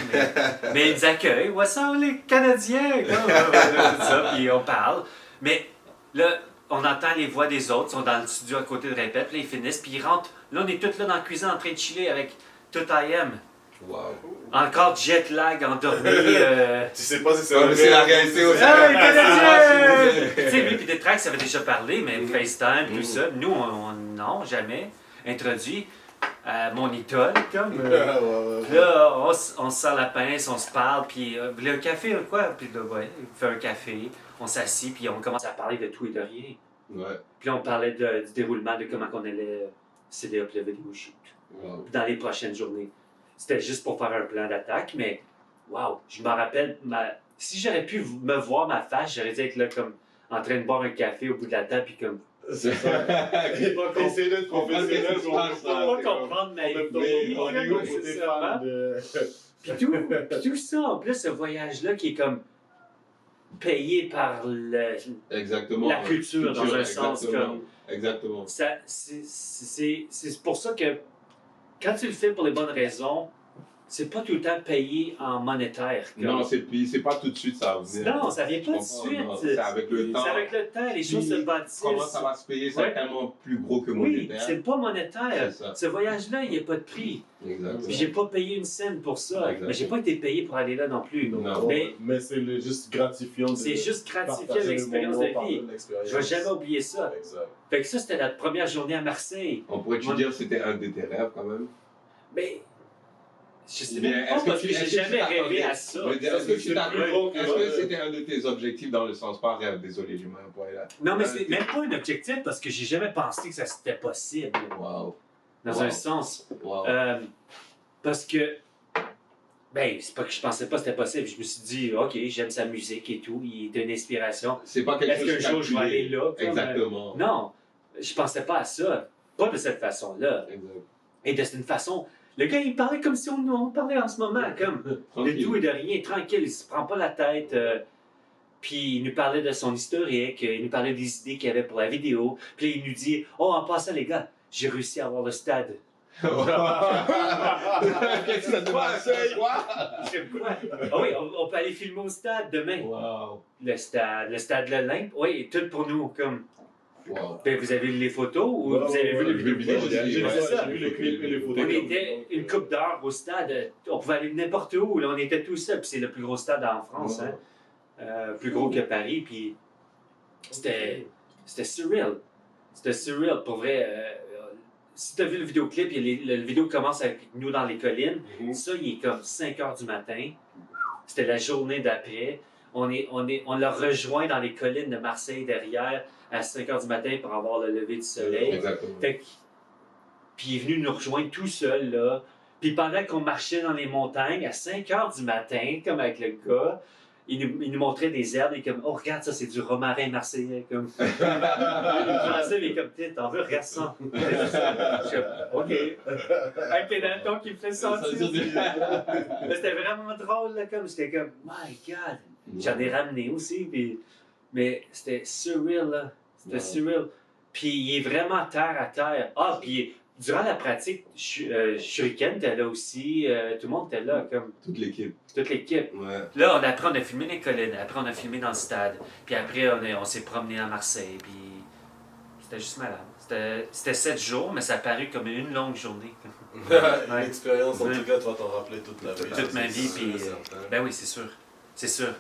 mais ils nous accueillent. What's up les Canadiens? Tout ça, puis on parle. Mais là, on entend les voix des autres, ils sont dans le studio à côté de répète, puis là, ils finissent, puis ils rentrent. Là, on est tous là dans la cuisine en train de chiller avec tout IM. Wow. Encore jet lag, endormi. Tu sais pas si c'est c'est la réalité aussi. Tu sais, lui, puis des tracks, ça avait déjà parlé, mais FaceTime, tout ça. Nous, non, jamais. Introduit mon idole, comme. Là, on se sert la pince, on se parle, puis le café, quoi? Puis là, ouais, il fait un café, on s'assit, puis on commence à parler de tout et de rien. Ouais. Puis là, on parlait du déroulement de comment on allait céder up le vidéo shoot. Wow. Dans les prochaines journées. C'était juste pour faire un plan d'attaque, mais wow, je me rappelle, si j'aurais pu me voir ma face, j'aurais dû être là comme en train de boire un café au bout de la table, puis comme... C'est ça. Il va essayer d'être professionnel, on va pas comprendre ma vie. On est où pour des fans de... Puis tout ça, en plus, ce voyage-là qui est comme payé par Exactement. la culture, dans un sens comme... Exactement. C'est pour ça que quand tu le fais pour les bonnes raisons, c'est pas tout le temps payé en monétaire. Comme... Non, c'est pas tout de suite ça vient. Non, ça vient pas tout de suite. C'est avec le temps. C'est avec le temps, les choses se bâtissent. Comment ça va se payer, c'est tellement plus gros que monétaire. Oui, c'est pas monétaire. Ce voyage-là, il n'y a pas de prix. Exactement. Puis j'ai pas payé une scène pour ça. Exactement. Mais j'ai pas été payé pour aller là non plus. Non. Mais c'est juste gratifiant. C'est juste gratifiant l'expérience de vie. Je vais jamais oublier ça. Exact. Fait que ça, c'était la première journée à Marseille. On pourrait-tu dire que c'était un de tes rêves quand même? Mais... Je sais même pas parce que j'ai jamais rêvé à ça. Est-ce que c'était un de tes objectifs dans le sens pas rêve? Désolé, j'ai mis un point là. Non, mais c'est même pas un objectif parce que j'ai jamais pensé que ça c'était possible. Wow. Dans un sens. Wow. Parce que, ben, c'est pas que je pensais pas que c'était possible. Je me suis dit, OK, j'aime sa musique et tout. Il est une inspiration. C'est pas quelque chose Est-ce qu'un jour je vais aller là? Exactement. Non, je pensais pas à ça. Pas de cette façon-là. Exact. Et de cette façon. Le gars, il parlait comme si on parlait en ce moment, comme de tout et de rien, tranquille, il se prend pas la tête. Puis il nous parlait de son historique, il nous parlait des idées qu'il avait pour la vidéo. Puis il nous dit, oh, en passant, les gars, j'ai réussi à avoir le stade. Qu'est-ce que ça te Marseille? Ah oui, on peut aller filmer au stade demain. Wow. Le stade de l'Olympe. Oui, tout pour nous, comme... Wow. Ben, vous avez vu les photos ou vous avez vu le vidéo? J'ai vu les clips et les photos. On était une couple d'heures au stade. On pouvait aller n'importe où. Là, on était tout seul. Puis c'est le plus gros stade en France. Hein? Plus gros que Paris. Puis c'était surreal. C'était surreal. Pour vrai, si tu as vu le vidéoclip, le vidéo commence avec nous dans les collines. Ça, il est comme 5 heures du matin. C'était la journée d'après. On l'a rejoint dans les collines de Marseille derrière à 5 heures du matin pour avoir le lever du soleil. Exactement. Puis il est venu nous rejoindre tout seul, là. Puis pendant qu'on marchait dans les montagnes, à 5 heures du matin, comme avec le gars, il nous montrait des herbes, et comme, oh, regarde ça, c'est du romarin marseillais. Comme. Il pensait, mais comme, t'en veux, regarde ça. Je suis comme, OK. Avec les datons qui me fait sentir. Mais c'était vraiment drôle, là, comme, j'étais comme, my God. J'en ai ramené aussi, puis... mais c'était surreal, là. C'était surreal. Puis il est vraiment terre à terre. Ah, puis durant la pratique, Shuriken était là aussi. Tout le monde était là, comme... Toute l'équipe. Toute l'équipe. Ouais. Là, après, on a filmé les collines. Après, on a filmé dans le stade. Puis après, on s'est promené à Marseille. Puis c'était juste malade. C'était 7 jours, mais ça a paru comme une longue journée. Une expérience, en tout cas, tu vas t'en rappeler toute la vie. Toute ma vie, puis... Ben oui, c'est sûr. C'est sûr.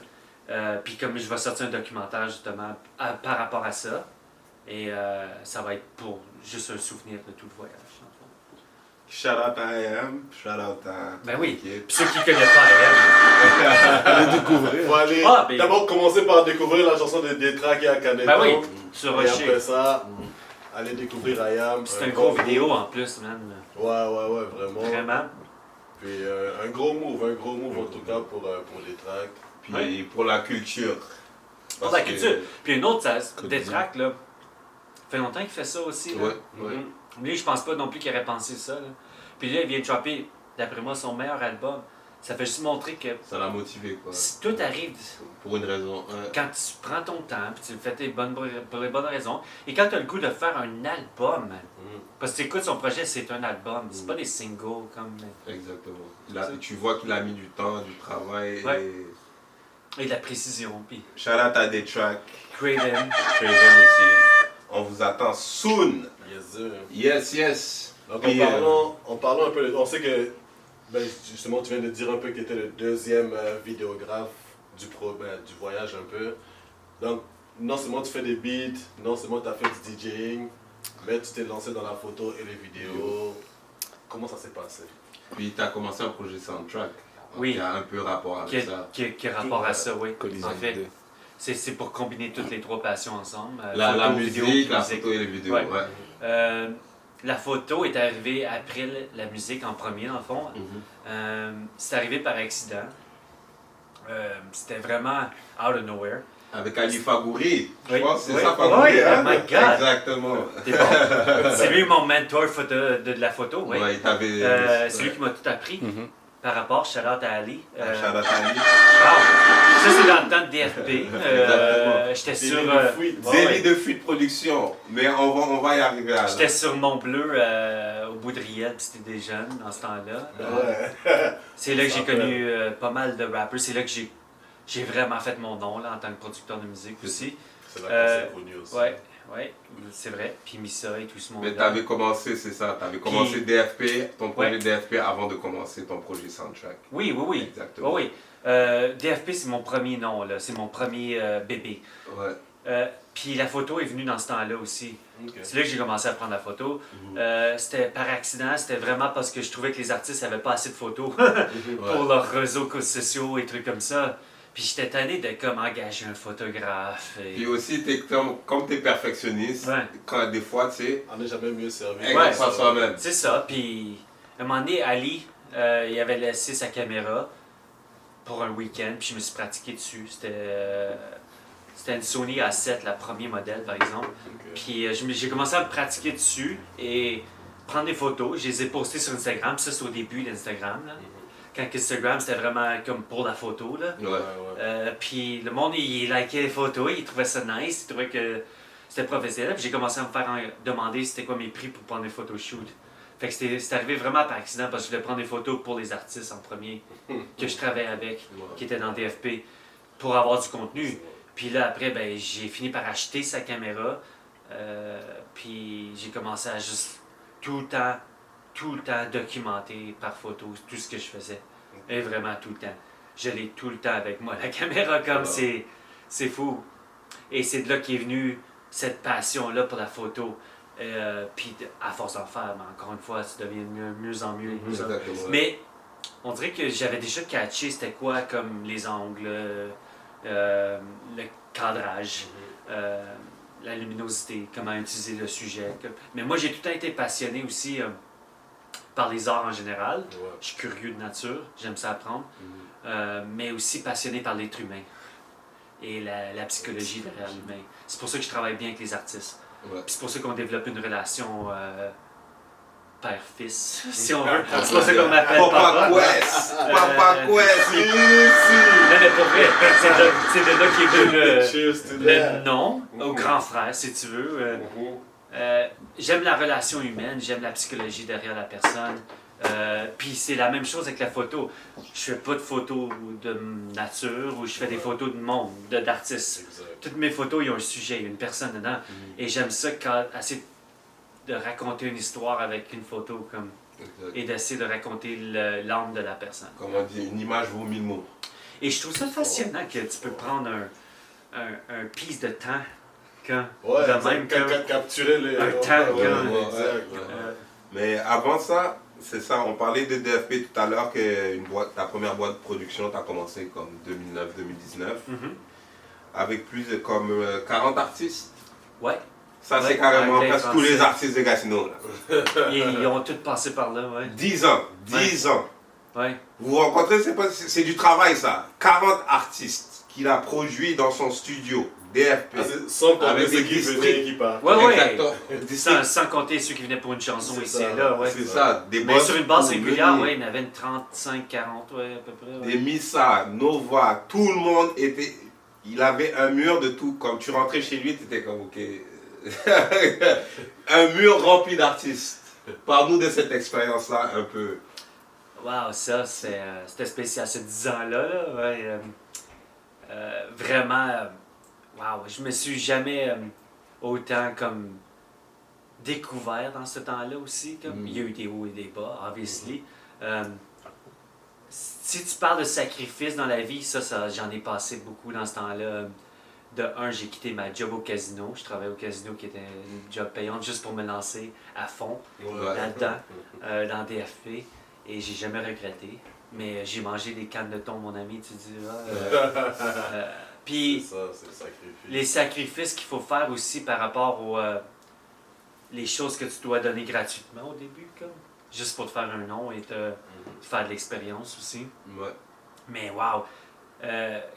Puis comme je vais sortir un documentaire, justement, par rapport à ça. Et ça va être pour juste un souvenir de tout le voyage. Shout out à AM, shout out à... Ben oui. l'équipe. Puis ceux qui ne connaissent pas AM. Allez découvrir. Faut aller d'abord commencer par découvrir la chanson de Détraque et Akhenaton. Ben oui, sur Et Rocher. après ça, aller découvrir Ayam. C'est un gros vidéo en plus, man. Ouais, vraiment. Vraiment. Puis un gros move en tout cas pour Détraque. Puis pour la culture. Pour la culture. Puis une autre, Détraque, là, fait longtemps qu'il fait ça aussi. Là. Ouais. Lui, je pense pas non plus qu'il aurait pensé ça. Là. Puis là, il vient de choper, d'après moi, son meilleur album. Ça fait juste montrer que Ça l'a motivé, quoi. si tout arrive Pour une raison. quand tu prends ton temps, puis tu le fais pour les bonnes raisons, et quand tu as le goût de faire un album, parce que tu écoutes son projet, c'est un album, c'est pas des singles comme... Exactement. Tu vois qu'il a mis du temps, du travail. Ouais. Et de la précision. Puis Shout out à Détraque. Craven. Craven aussi. On vous attend soon. Yes. Donc Puis, en parlant un peu, on sait que, justement, tu viens de dire un peu que tu étais le deuxième vidéographe du voyage un peu. Donc, non seulement tu fais des beats, non seulement tu as fait du DJing, mais tu t'es lancé dans la photo et les vidéos. Comment ça s'est passé? Puis tu as commencé un projet soundtrack. Oui. Il y a un peu rapport avec ça. Qui a rapport à ça, oui. Collision. En fait, c'est pour combiner toutes les trois passions ensemble. La photo, musique, vidéo, la musique. photo et les vidéos. Ouais. Ouais. La photo est arrivée après la musique en premier, dans le fond. C'est arrivé par accident. C'était vraiment out of nowhere. Avec Ali Fagouri. Je Oui. pense que c'est Oui. ça, Fagouri. Oui, hein? oh my God. Exactement. T'es bon. C'est lui mon mentor de la photo. Oui. Ouais, il t'avait. C'est lui qui m'a tout appris. Par rapport, shout out à Ali. Shout out à Ali. Wow. Ça, c'est dans le temps de DFP. J'étais sur. Délit de fuite production. Mais on va y arriver à là. J'étais sur Mont Bleu au bout de Riel, puis c'était des jeunes dans ce temps-là. C'est là que j'ai connu pas mal de rappers. C'est là que j'ai vraiment fait mon nom là, en tant que producteur de musique aussi. C'est là qu'on s'est connus aussi. Ouais, c'est vrai. Puis Missa et tout ce monde-là. Mais t'avais commencé, c'est ça. T'avais commencé DFP, ton projet DFP avant de commencer ton projet soundtrack. Oui. Exactement. Oui. DFP, c'est mon premier nom, là. C'est mon premier bébé. Ouais. Puis la photo est venue dans ce temps-là aussi. Okay. C'est là que j'ai commencé à prendre la photo. C'était par accident, c'était vraiment parce que je trouvais que les artistes n'avaient pas assez de photos pour leurs réseaux sociaux et trucs comme ça. Puis j'étais tanné de comme engager un photographe. Puis aussi, comme t'es perfectionniste, quand des fois, tu sais. On n'est jamais mieux servi. Pas soi-même. C'est ça. Puis à un moment donné, Ali, il avait laissé sa caméra pour un week-end, puis je me suis pratiqué dessus. C'était une Sony A7, la premier modèle par exemple. Puis j'ai commencé à me pratiquer dessus et prendre des photos. Je les ai postées sur Instagram. Puis ça, c'est au début d'Instagram. Quand Instagram, c'était vraiment comme pour la photo. Là. Puis le monde, il likait les photos, il trouvait ça nice, il trouvait que c'était professionnel. Puis j'ai commencé à me faire demander c'était quoi mes prix pour prendre des photoshoots. Fait que c'est arrivé vraiment par accident parce que je voulais prendre des photos pour les artistes en premier que je travaillais avec, qui étaient dans DFP, pour avoir du contenu. Puis là, après, ben, j'ai fini par acheter sa caméra. Puis j'ai commencé à juste tout le temps documenter par photo tout ce que je faisais. Et vraiment tout le temps. Je l'ai tout le temps avec moi. La caméra, comme c'est fou. Et c'est de là qu'est venue cette passion-là pour la photo. Puis à force d'en faire, mais encore une fois, ça devient mieux en mieux. Mais on dirait que j'avais déjà catché c'était quoi comme les angles, le cadrage, la luminosité, comment utiliser le sujet. Mais moi, j'ai tout le temps été passionné aussi par les arts en général. Ouais. Je suis curieux de nature, j'aime ça apprendre. Mais aussi passionné par l'être humain et la psychologie derrière l'humain. C'est pour ça que je travaille bien avec les artistes. Ouais. Puis c'est pour ça qu'on développe une relation père-fils, si on veut. C'est pour ça qu'on m'appelle Papa. Papa Quest! Non, mais pour vrai, c'est de là qu'est venu le nom, au grand frère, si tu veux. J'aime la relation humaine, j'aime la psychologie derrière la personne. Puis c'est la même chose avec la photo. Je fais pas de photos de nature ou je fais des photos de monde, d'artistes. Toutes mes photos, ils ont un sujet, une personne dedans. Et j'aime ça essayer de raconter une histoire avec une photo comme et d'essayer de raconter l'âme de la personne. Comme on dit, une image vaut 1000 mots. Et je trouve ça fascinant que tu peux prendre un piece de temps de même capturer les un temps mais avant ça, c'est ça, on parlait de DFP tout à l'heure que ta première boîte de production, tu as commencé comme 2009-2019 avec plus de comme 40 artistes. Ouais. Ça, c'est carrément presque tous les artistes de Gatineau. Ils ont tous passé par là, ouais. 10 ans. Ouais. Vous vous rencontrez, c'est du travail, ça. 40 artistes qu'il a produits dans son studio, DFP. Sans compter ceux qui venaient, qui partent. Sans compter ceux qui venaient pour une chanson ici et là, ouais. C'est ça. Mais sur une base régulière, il y en avait une 35, 40, ouais, à peu près. Ouais. Des Missa, Nova, tout le monde était... Il avait un mur de tout. Comme tu rentrais chez lui, tu étais comme, ok... un mur rempli d'artistes. Parle-nous de cette expérience-là un peu. Wow, ça, c'était spécial. Ces 10 ans-là, ouais, vraiment, wow, je me suis jamais autant comme découvert dans ce temps-là aussi. Comme, il y a eu des hauts et des bas, obviously. Si tu parles de sacrifice dans la vie, ça j'en ai passé beaucoup dans ce temps-là. De un, j'ai quitté ma job au casino. Je travaillais au casino qui était une job payante juste pour me lancer à fond là-dedans, dans DFP. Et j'ai jamais regretté. Mais j'ai mangé des cannes de thon, mon ami, tu dis. Puis, c'est ça, c'est le sacrifice. Les sacrifices qu'il faut faire aussi par rapport aux les choses que tu dois donner gratuitement au début, comme, juste pour te faire un nom et te faire de l'expérience aussi. Ouais. Mais wow!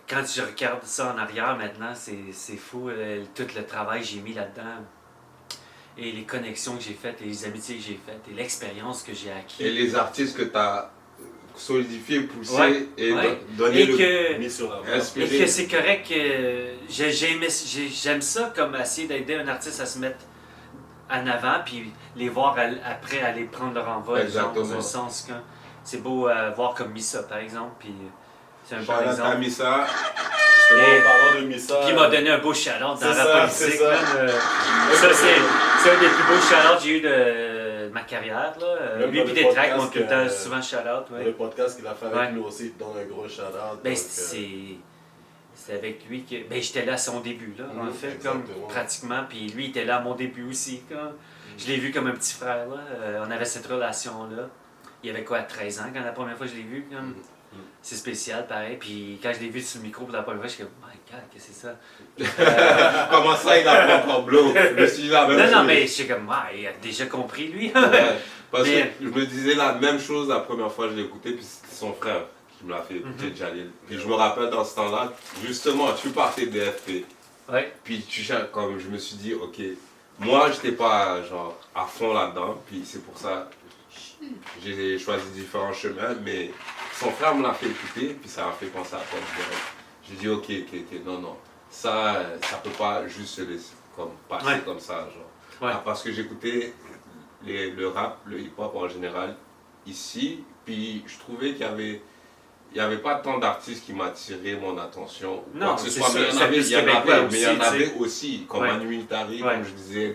Quand je regarde ça en arrière maintenant, c'est fou, tout le travail que j'ai mis là-dedans. Et les connexions que j'ai faites, et les amitiés que j'ai faites, et l'expérience que j'ai acquis. Et les artistes que tu as solidifiés, poussés et donné mis sur la main. Et que c'est correct que j'aime ça comme essayer d'aider un artiste à se mettre en avant, puis les voir après aller prendre leur envol, genre, dans un sens. C'est beau voir comme Missa, par exemple, puis c'est un bon exemple. À Missa. Parlant de Missa. Qui m'a donné un beau shout-out dans la politique. Ça, c'est un des plus beaux shout-outs que j'ai eu de ma carrière. Là. Lui et des tracks m'ont tout le temps souvent shout-out. Ouais. Le podcast qu'il a fait avec nous aussi, il donne un gros shout-out. Ben, c'est avec lui que. Ben, j'étais là à son début, là, en fait, comme pratiquement. Puis lui, il était là à mon début aussi. Je l'ai vu comme un petit frère. Là. On avait cette relation-là. Il avait quoi, 13 ans quand la première fois je l'ai vu? C'est spécial, pareil. Puis quand je l'ai vu sur le micro pour la première fois, je suis comme, my God, qu'est-ce que c'est ça? Comment ça, il a pas encore blow? Non, mais je suis comme, il a déjà compris, lui. Parce que je me disais la même chose la première fois que je l'ai écouté, puis c'était son frère qui me l'a fait écouter, Jalil. Puis je me rappelle dans ce temps-là, justement, tu partais de DFP. Ouais. Puis comme je me suis dit, ok, moi, j'étais pas genre à fond là-dedans, puis c'est pour ça j'ai choisi différents chemins, mais son frère me l'a fait écouter, puis ça m'a fait penser à toi. J'ai dit, ok, non, ça peut pas juste se laisser comme passer comme ça, genre. Ouais. Parce que j'écoutais le rap, le hip-hop en général ici. Puis je trouvais qu'il y avait pas tant d'artistes qui m'attiraient mon attention. Non, c'est c'est soit, sûr, mais il y en avait aussi, aussi, comme Ouais. Manu Militari, Ouais. comme je disais,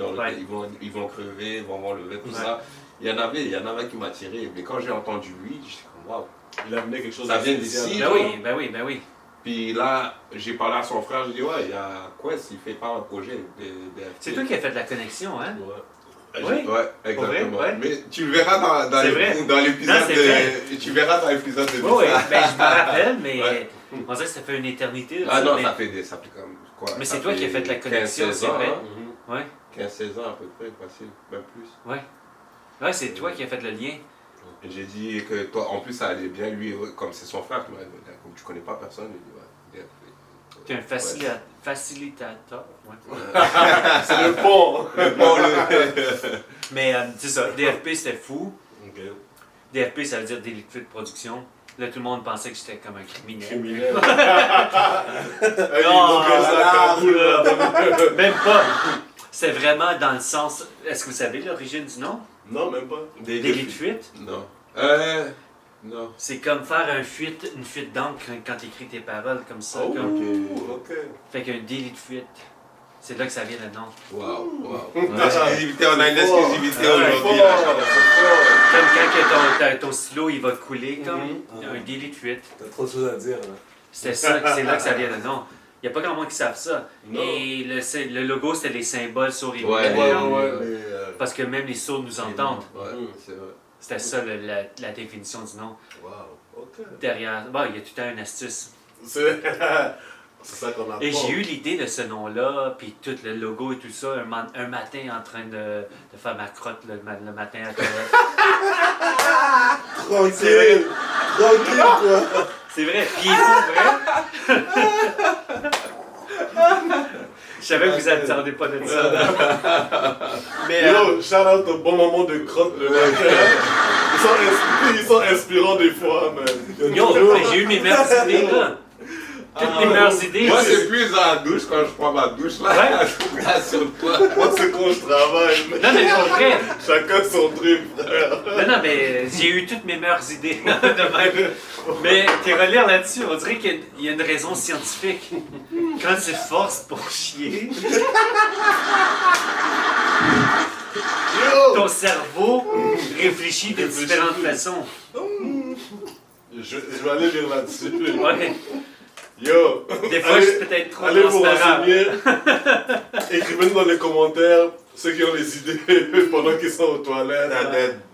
ils vont crever, ils vont lever, tout ça. Il y en avait qui m'attiraient. Mais quand j'ai entendu lui, j'étais comme waouh. Il a amené quelque chose Ça de vient spécial. d'ici, Ben oui. Puis là, j'ai parlé à son frère, j'ai dit ouais, il y a Quest, il fait pas un projet de C'est toi qui as fait de la connexion, hein? Ouais. Oui. Ouais, exactement. Ouais. Mais tu le verras dans l'épisode Non, c'est vrai. Tu verras dans l'épisode de Oui, ben, je me rappelle, mais Ouais. on dirait que ça fait une éternité. Ah non, mais... ça fait comme quoi. Mais ça c'est toi qui as fait la connexion, 15-16 c'est ans, vrai. hein. Ouais. 15-16 ans à peu près, facile, même plus. Ouais, c'est toi qui as fait le lien. Et j'ai dit que toi, en plus, ça allait bien, lui, comme c'est son frère, comme tu connais pas personne, il dit ouais. Tu es un facilitateur. Ouais. C'est le pont. Mais c'est ça, DFP c'était fou. Ok. DFP ça veut dire délit de production. Là tout le monde pensait que j'étais comme un criminel. Criminel. Même pas. C'est vraiment dans le sens. Est-ce que vous savez l'origine du nom? Non, même pas. Délit de fuite. Non. Non. C'est comme faire une fuite d'encre quand tu écris tes paroles comme ça. Oh, Comme... ok. Fait qu'un délit de fuite. C'est là que ça vient le nom. Waouh. L'exclusivité, on a une exclusivité aujourd'hui. Comme quand ton stylo il va couler, comme un délit de fuite. T'as trop de choses à dire, là. C'est là que ça vient le nom. Il n'y a pas grand monde qui savent ça. Non. Et le logo, c'était les symboles sourds et Ouais, muets. mais, Parce que même les sourds nous entendent. Ouais, c'est vrai. C'était ça la définition du nom. wow, ok. Derrière. Bon, il y a tout le temps une astuce. C'est ça qu'on apprend. Et j'ai eu l'idée de ce nom-là, puis tout le logo et tout ça, un matin en train de faire ma crotte le matin à toilette. Tranquille! Tranquille, quoi! C'est vrai, puis il faut vrai. Je savais que vous n'attendiez pas de ça. Mais Yo, shout out au bon moment de crotte le matin. Ils sont inspirants des fois, man. yo, j'ai eu mes meilleures idées là. Toutes mes meilleures idées. Moi, c'est plus dans la douche, quand je prends ma douche, là. Ouais. Là, sur toi. Moi, c'est quand je travaille, man. Non, mais pour vrai. Chacun son truc, frère. Non, mais j'ai eu toutes mes meilleures idées de même. Mais t'es relire là-dessus, on dirait qu'il y a une raison scientifique. Quand tu te forces pour chier, ton cerveau réfléchit de différentes façons. Je vais aller lire là-dessus. Ouais. Yo! Des fois, je suis peut-être trop Allez vous transparent. renseigner. Écrivez-nous dans les commentaires ceux qui ont les idées pendant qu'ils sont aux toilettes.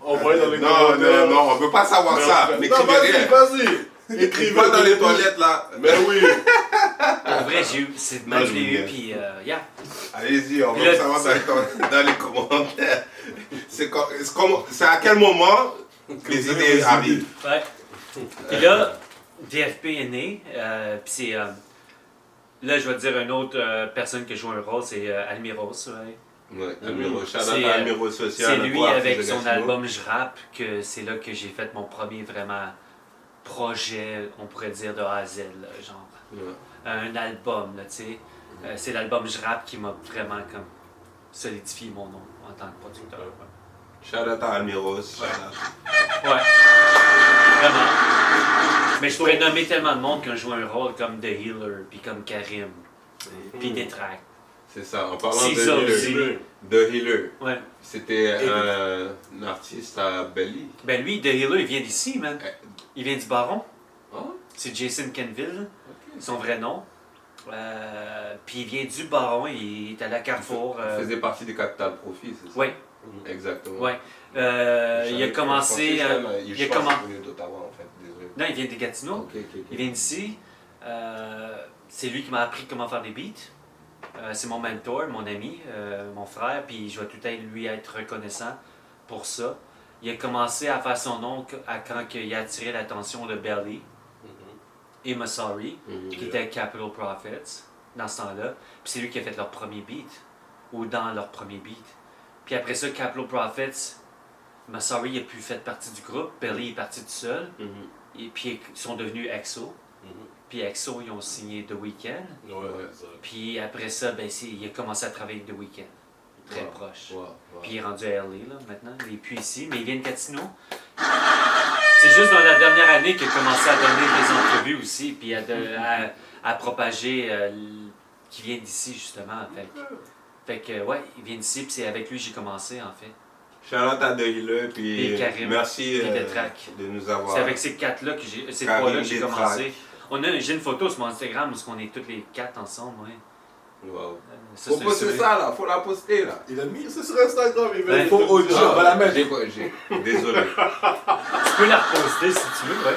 Envoyez dans les commentaires. Non, on veut pas savoir ça. Non, N'écrivez vas-y, rien. vas-y. Écrivez pas dans les toilettes, là. Mais oui. En vrai, j'ai eu, c'est de même que je l'ai eu, puis yeah. Allez-y, on Puis va là, savoir dans les commentaires. C'est à quel moment les idées arrivent. Ouais. Puis là, DFP est né, puis c'est... là, je vais te dire une autre personne qui joue un rôle, c'est Almiros. Ouais. Ouais, Almiro, C'est, shout-out à Almiro Social. C'est lui quoi, avec Artiste de son Gatineau. album Je rappe que c'est là que j'ai fait mon premier vraiment projet, on pourrait dire de A à Z, là, genre. Ouais. Un album, là, tu sais. C'est l'album Je rappe qui m'a vraiment comme solidifié mon nom en tant que producteur. Ouais. Shout-out à Almiro. shout-out. Ouais. Vraiment. Mais je pourrais nommer tellement de monde qui ont joué un rôle comme The Healer, puis comme Karim, puis Détrac. C'est ça, en parlant C'est de ça Healer. aussi. The Healer. Ouais. C'était un artiste à Belly. Ben lui, The Healer, il vient d'ici, man. Il vient du Baron. Ah, C'est Jason Kenville, ok. son vrai nom. Puis il vient du Baron, il est allé à Carrefour. Il faisait partie des Capital Profit, c'est ça? Oui, Exactement. oui. Il a commencé. Il a commencé d'Ottawa en fait, désolé. Non, il vient de Gatineau. Ok, ok, ok. Il vient d'ici. C'est lui qui m'a appris comment faire des beats. C'est mon mentor, mon ami, mon frère, puis je vais tout à lui être reconnaissant pour ça. Il a commencé à faire son nom quand il a attiré l'attention de Belly et Masari, qui étaient Capital Profits dans ce temps-là. Puis c'est lui qui a fait leur premier beat, ou dans leur premier beat. Puis après ça, Capital Profits, Masari n'a plus fait partie du groupe, Belly est parti tout seul, et puis ils sont devenus EXO. Puis EXO, ils ont signé The Weeknd. Ouais, ça. Puis après ça, ben, il a commencé à travailler avec The Weeknd. très proche. Wow. Puis il est rendu à LA là, maintenant. Il est plus ici, mais il vient de Gatineau. C'est juste dans la dernière année qu'il a commencé à donner des entrevues aussi, puis à propager qu'il vient d'ici, justement. Fait que, ouais, il vient d'ici, puis c'est avec lui que j'ai commencé, en fait. Shout-out à The Healer, puis Karim, merci puis Détrac. de nous avoir... C'est avec ces quatre-là, ces Karim, trois-là que j'ai Détrac. commencé. J'ai une photo sur mon Instagram où on est tous les quatre ensemble, ouais. Wow. Ça, Faut c'est poster ça, là. Faut la poster, là. Il a mis ça sur Instagram, il Ben, faut autre chose. On va la mettre. Désolé. Tu peux la reposter si tu veux, ouais.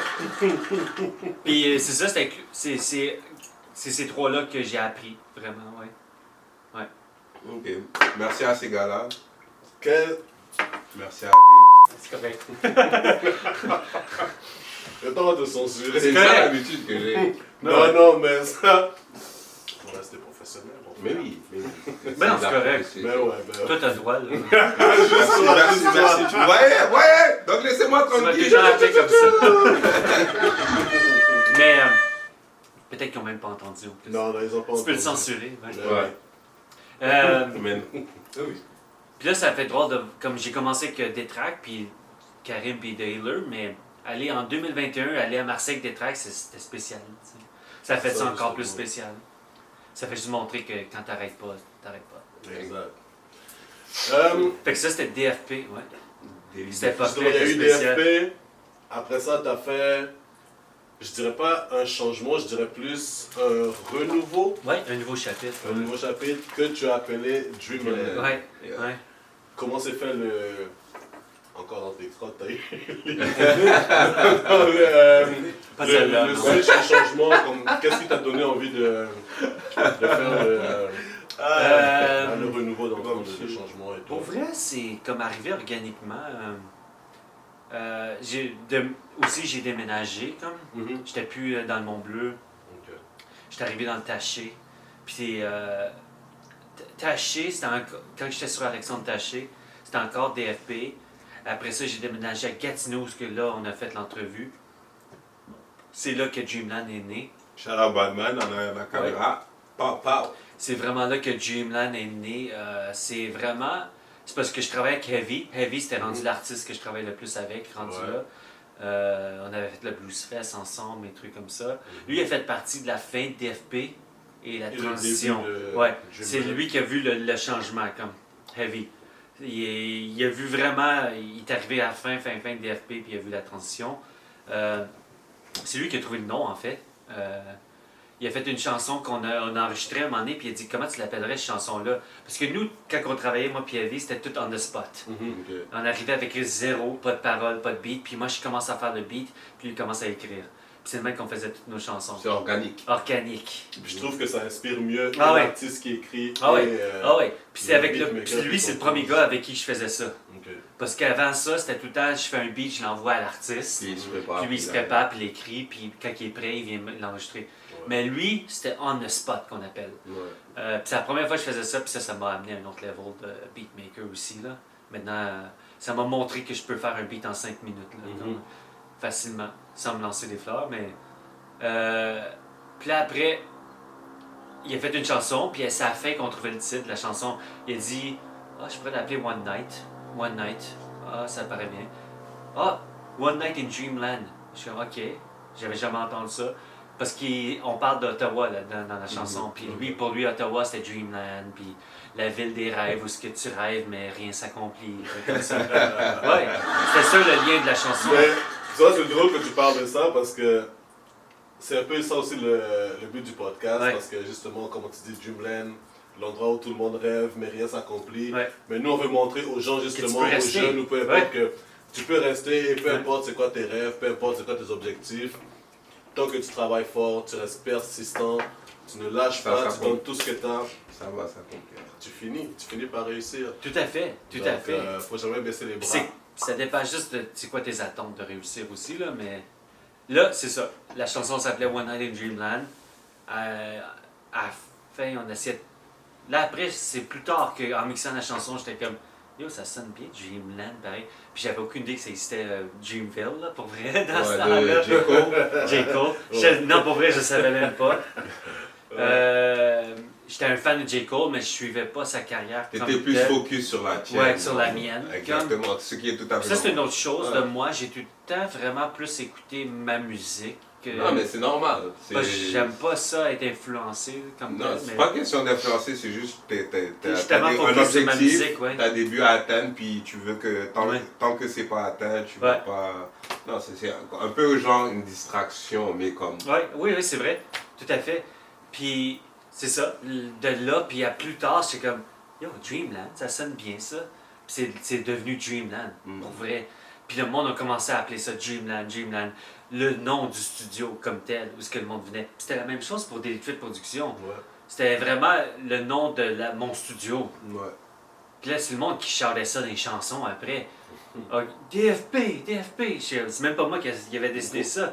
Puis c'est ça, c'est ces trois-là que j'ai appris, vraiment, ouais. Ok. Merci à ces gars-là. Merci à Adi. C'est correct. Le temps de censurer. C'est ça l'habitude que j'ai. Non, mais ça. On reste professionnel. Mais oui. Ben non, c'est correct. Mais ouais, Toi, t'as le droit, là. Merci. Ouais. Donc laissez-moi Tu m'as tranquille. déjà appelé comme ça. Mais peut-être qu'ils n'ont même pas entendu. Au plus. Non, ils ont pas Tu peux le entendu. censurer. Ouais. Mais oui. Puis là, ça fait drôle de. Comme j'ai commencé avec Détrac, puis Karim, puis The Healer, mais en 2021, aller à Marseille avec Détrac, c'était spécial. T'sais. Ça fait ça encore plus spécial. Ça fait juste montrer que quand t'arrêtes pas, t'arrêtes pas. Exact. Fait que ça, c'était DFP, ouais. C'était pas Justement, il y a fait eu spécial. DFP. Après ça, tu as fait, je dirais pas un changement, je dirais plus un renouveau. Ouais, un nouveau chapitre. Un nouveau chapitre que tu as appelé Dreamland. Ouais. Comment s'est fait le. Encore dans tes crottes, t'as eu. Pas celle-là. Le switch, le changement, qu'est-ce qui t'a donné envie de faire le renouveau dans le changement et tout? Pour vrai, c'est comme arrivé organiquement. Aussi, j'ai déménagé comme. J'étais plus dans le Mont-Bleu. Ok. J'étais arrivé dans le Taché. Puis Taché, quand j'étais sur Alexandre Taché, c'était encore DFP. Après ça, j'ai déménagé à Gatineau, parce que là, on a fait l'entrevue. C'est là que Dreamland est né. Shout out Badman, on a la caméra. Pow. C'est vraiment là que Dreamland est né. C'est parce que je travaillais avec Heavy. Heavy, c'était rendu l'artiste que je travaillais le plus avec, rendu là. On avait fait le Blues Fest ensemble, des trucs comme ça. Lui, il a fait partie de la fin de DFP et la transition. C'est lui qui a vu le changement, comme Heavy. Il a vu vraiment, il est arrivé à la fin de DFP, puis il a vu la transition. C'est lui qui a trouvé le nom, en fait. Il a fait une chanson qu'on a enregistrée à un moment donné, puis il a dit comment tu l'appellerais cette chanson-là. Parce que nous, quand on travaillait, moi et Heavy, c'était tout on the spot. Okay. On arrivait avec zéro, pas de parole, pas de beat, puis moi je commence à faire le beat, puis lui il commence à écrire. Puis c'est le mec qu'on faisait toutes nos chansons. C'est organique. Organique. Puis je trouve que ça inspire mieux l'artiste qui écrit. Puis c'est avec puis lui, c'est le premier gars avec qui je faisais ça. Okay. Parce qu'avant ça, c'était tout le temps, je fais un beat, je l'envoie à l'artiste. Puis il se prépare. Puis lui, il se prépare, puis il écrit, puis quand il est prêt, il vient l'enregistrer. Mais lui, c'était on the spot qu'on appelle. Puis c'est la première fois que je faisais ça, puis ça m'a amené à un autre level de beatmaker aussi. Là. Maintenant, ça m'a montré que je peux faire un beat en 5 minutes, là, comme, facilement, sans me lancer des fleurs. Mais puis là, après, il a fait une chanson, puis c'est à la fin qu'on trouvait le titre de la chanson. Il a dit je pourrais l'appeler One Night. One Night. Ça paraît bien. One Night in Dreamland. Je suis OK. J'avais jamais entendu ça. Parce qu'on parle d'Ottawa dans la chanson. Puis pour lui, Ottawa, c'était Dreamland. Puis la ville des rêves, où ce que tu rêves, mais rien s'accomplit. Comme ça. C'était ça le lien de la chanson. Mais tu vois, c'est drôle que tu parles de ça parce que c'est un peu ça aussi le but du podcast. Parce que justement, comme tu dis, Dreamland, l'endroit où tout le monde rêve, mais rien s'accomplit. Mais nous, on veut montrer aux gens, justement, aux jeunes ou peu importe, que tu peux rester et peu importe c'est quoi tes rêves, peu importe c'est quoi tes objectifs. Tant que tu travailles fort, tu restes persistant, tu ne lâches pas, tu donnes tout ce que tu as. Ça va s'accomplir. Tu finis par réussir. Tout à fait. Faut jamais baisser les bras. Ça dépend juste de c'est quoi tes attentes de réussir aussi, là, mais là, c'est ça. La chanson s'appelait One Night in Dreamland. À la fin, on essayait. Là, après, c'est plus tard qu'en mixant la chanson, j'étais comme yo, ça sonne bien, Dreamland, pareil. Puis j'avais aucune idée que ça existait Dreamville, là, pour vrai, dans ce temps-là. J. Cole. Non, pour vrai, je savais même pas. J'étais un fan fan de J. Cole, mais je suivais pas sa carrière. T'étais plus focus sur la tienne. Ouais, sur la mienne. Exactement, ce qui est tout à fait ça, c'est une autre chose de moi. J'ai tout le temps vraiment plus écouté ma musique. Non, mais c'est normal. J'aime pas ça être influencé comme non, c'est pas question d'influencer, c'est juste t'as un objectif, t'as des buts à atteindre, puis tu veux que tant que c'est pas atteint, tu veux pas... Non, c'est un peu genre une distraction, mais comme... Oui, c'est vrai, tout à fait. Puis c'est ça, de là, puis à plus tard, c'est comme, yo, Dreamland, ça sonne bien ça. Puis c'est devenu Dreamland, pour vrai. Puis le monde a commencé à appeler ça Dreamland, le nom du studio comme tel, où est-ce que le monde venait. C'était la même chose pour Delicate Productions. Ouais. C'était vraiment le nom de mon studio. Ouais. Puis là, c'est le monde qui chantait ça dans les chansons après. DFP. C'est même pas moi qui avait décidé ça.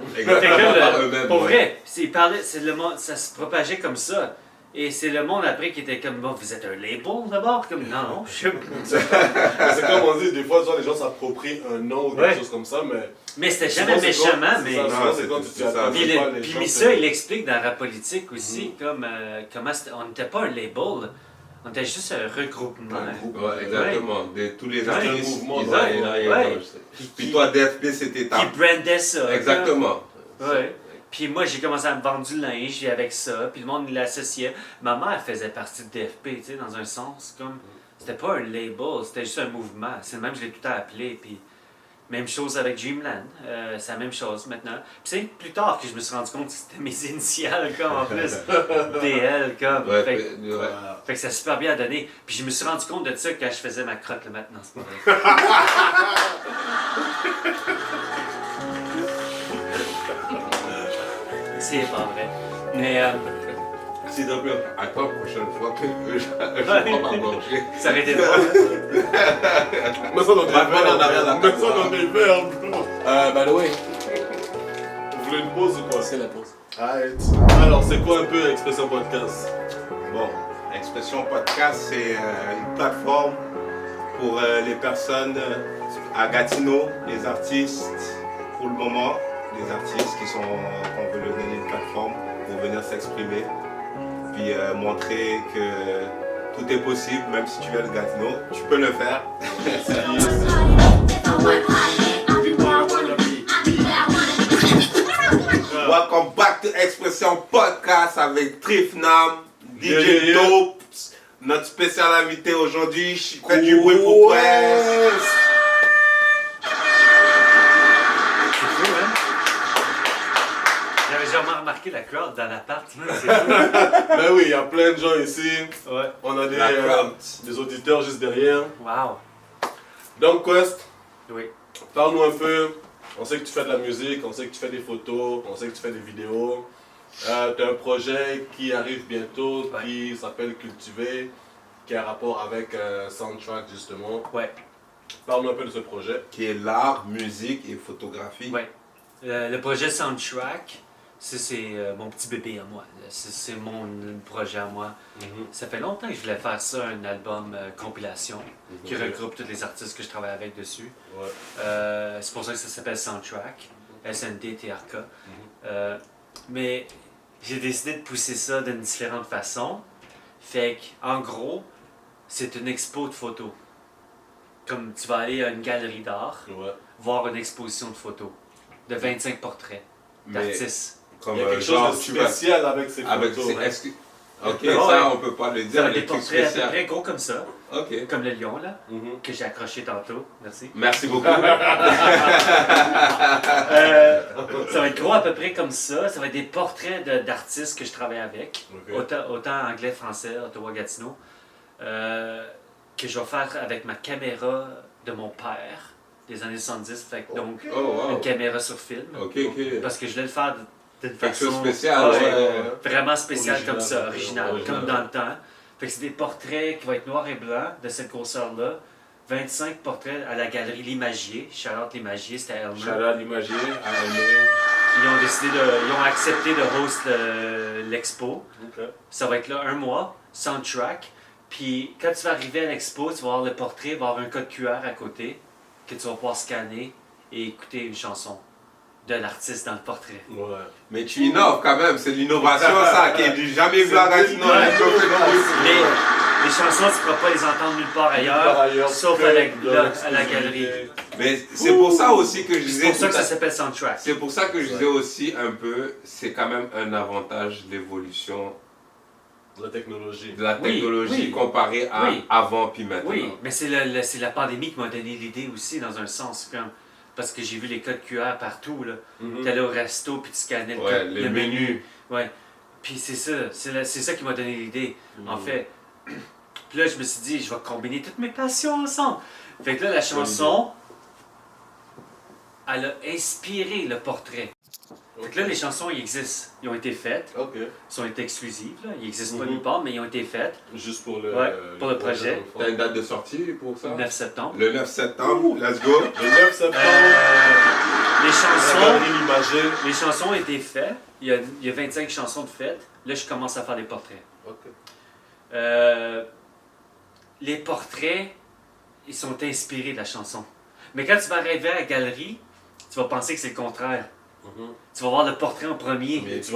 Pour vrai, ça se propageait comme ça. Et c'est le monde après qui était comme, vous êtes un label d'abord? Comme, non, je sais pas. C'est comme on dit, des fois, les gens s'approprient un nom ou quelque chose comme ça, mais... Mais c'était jamais méchamment, mais... C'est quand tu t'y Puis Missa, il explique dans la politique aussi, comme, comment on n'était pas un label, on était juste un regroupement. Ouais, exactement. De tous les artistes, ils puis toi, DFP, c'était ta... Qui brandait ça. Exactement. Ouais. Puis moi, j'ai commencé à me vendre du linge avec ça, puis le monde l'associait. Ma mère faisait partie de DFP, tu sais, dans un sens, comme... C'était pas un label, c'était juste un mouvement. C'est le même, je l'ai tout le temps appelé, puis... Même chose avec Dreamland, c'est la même chose maintenant. Puis c'est plus tard que je me suis rendu compte que c'était mes initiales, comme, en plus. DL, comme. Fait que ça a super bien donné. Puis je me suis rendu compte de ça quand je faisais ma crotte le matin, c'est pas vrai. C'est pas vrai. Mais. S'il te plaît, attends la prochaine fois que je vais pas manger. Ça aurait été drôle. Mets ça dans des verbes. By the way. Vous voulez une pause ou quoi? C'est la pause. Alright. Alors, c'est quoi un peu Expression Podcast? Bon, Expression Podcast, c'est une plateforme pour les personnes à Gatineau, les artistes, pour le moment, les artistes qu'on veut leur donner une plateforme pour venir s'exprimer, puis montrer que tout est possible, même si tu viens de Gatineau, tu peux le faire. Welcome back to Expression Podcast avec Trifnam, DJ Dope, notre spécial invité aujourd'hui, faites du bruit pour Presse. J'avais jamais remarqué la crowd dans l'appart. Ben oui, il y a plein de gens ici. Ouais. On a des auditeurs juste derrière. Wow. Donc, Quest, Oui. parle-nous un peu. On sait que tu fais de la musique, on sait que tu fais des photos, on sait que tu fais des vidéos. Tu as un projet qui arrive bientôt qui s'appelle Cultiver, qui a rapport avec Soundtrack justement. Ouais. Parle-nous un peu de ce projet. Qui est l'art, musique et photographie. Ouais. Le projet Soundtrack, c'est mon petit bébé à moi. C'est mon projet à moi. Ça fait longtemps que je voulais faire ça, un album compilation qui regroupe tous les artistes que je travaille avec dessus. Ouais. C'est pour ça que ça s'appelle Soundtrack, SNDTRK. Mais j'ai décidé de pousser ça d'une différente façon. Fait qu'en gros, c'est une expo de photos. Comme tu vas aller à une galerie d'art, voir une exposition de photos de 25 portraits d'artistes. Comme il y a quelque chose de spécial avec ces photos. Ok, ça on peut pas le dire. Des portraits à peu près gros comme ça. Ok. Comme le lion là, que j'ai accroché tantôt. Merci. Merci beaucoup. Ça va être gros à peu près comme ça. Ça va être des portraits d'artistes que je travaille avec. Autant anglais, français, Ottawa-Gatineau. Que je vais faire avec ma caméra de mon père des années 70. Fait que, donc, une caméra sur film. Parce que je voulais le faire d'une façon spéciale. Vraiment spéciale comme ça, original, comme dans le temps. Fait que c'est des portraits qui vont être noirs et blancs de cette grosseur-là. 25 portraits à la galerie L'Imagier. Charlotte L'Imagier, c'était Elmer. Charlotte L'Imagier, à Elmer. Ils ont accepté de host l'expo. Ça va être là un mois, Soundtrack. Puis quand tu vas arriver à l'expo, tu vas voir le portrait, il va y avoir un code QR à côté que tu vas pouvoir scanner et écouter une chanson de l'artiste dans le portrait. Ouais. Mais tu innoves quand même, c'est de l'innovation ça, qui est du jamais vu à Gatineau. Les chansons, tu ne pourras pas les entendre nulle part ailleurs sauf à la galerie. Mais c'est pour ça aussi que je disais... C'est pour ça que ça s'appelle soundtrack. C'est pour ça que je disais aussi un peu, c'est quand même un avantage de l'évolution de la technologie comparée à avant puis maintenant. Oui, mais c'est la pandémie qui m'a donné l'idée aussi dans un sens. Parce que j'ai vu les codes QR partout. Tu allais au resto puis tu scannais le menu. Ouais. Puis c'est ça qui m'a donné l'idée. En fait, puis là je me suis dit, je vais combiner toutes mes passions ensemble. Fait que là, la chanson, elle a inspiré le portrait. Fait que là, les chansons, ils existent. Ils ont été faites. Ils ont été exclusives. Là. Ils n'existent pas nulle part, mais ils ont été faites. Juste pour le projet. T'as une date de sortie pour ça? 9 septembre. Le 9 septembre, let's go. Le 9 septembre. Les chansons ont été faites. Il y a 25 chansons de faites. Là, je commence à faire les portraits. Les portraits, ils sont inspirés de la chanson. Mais quand tu vas arriver à la galerie, tu vas penser que c'est le contraire. Tu vas voir le portrait en premier, mais tu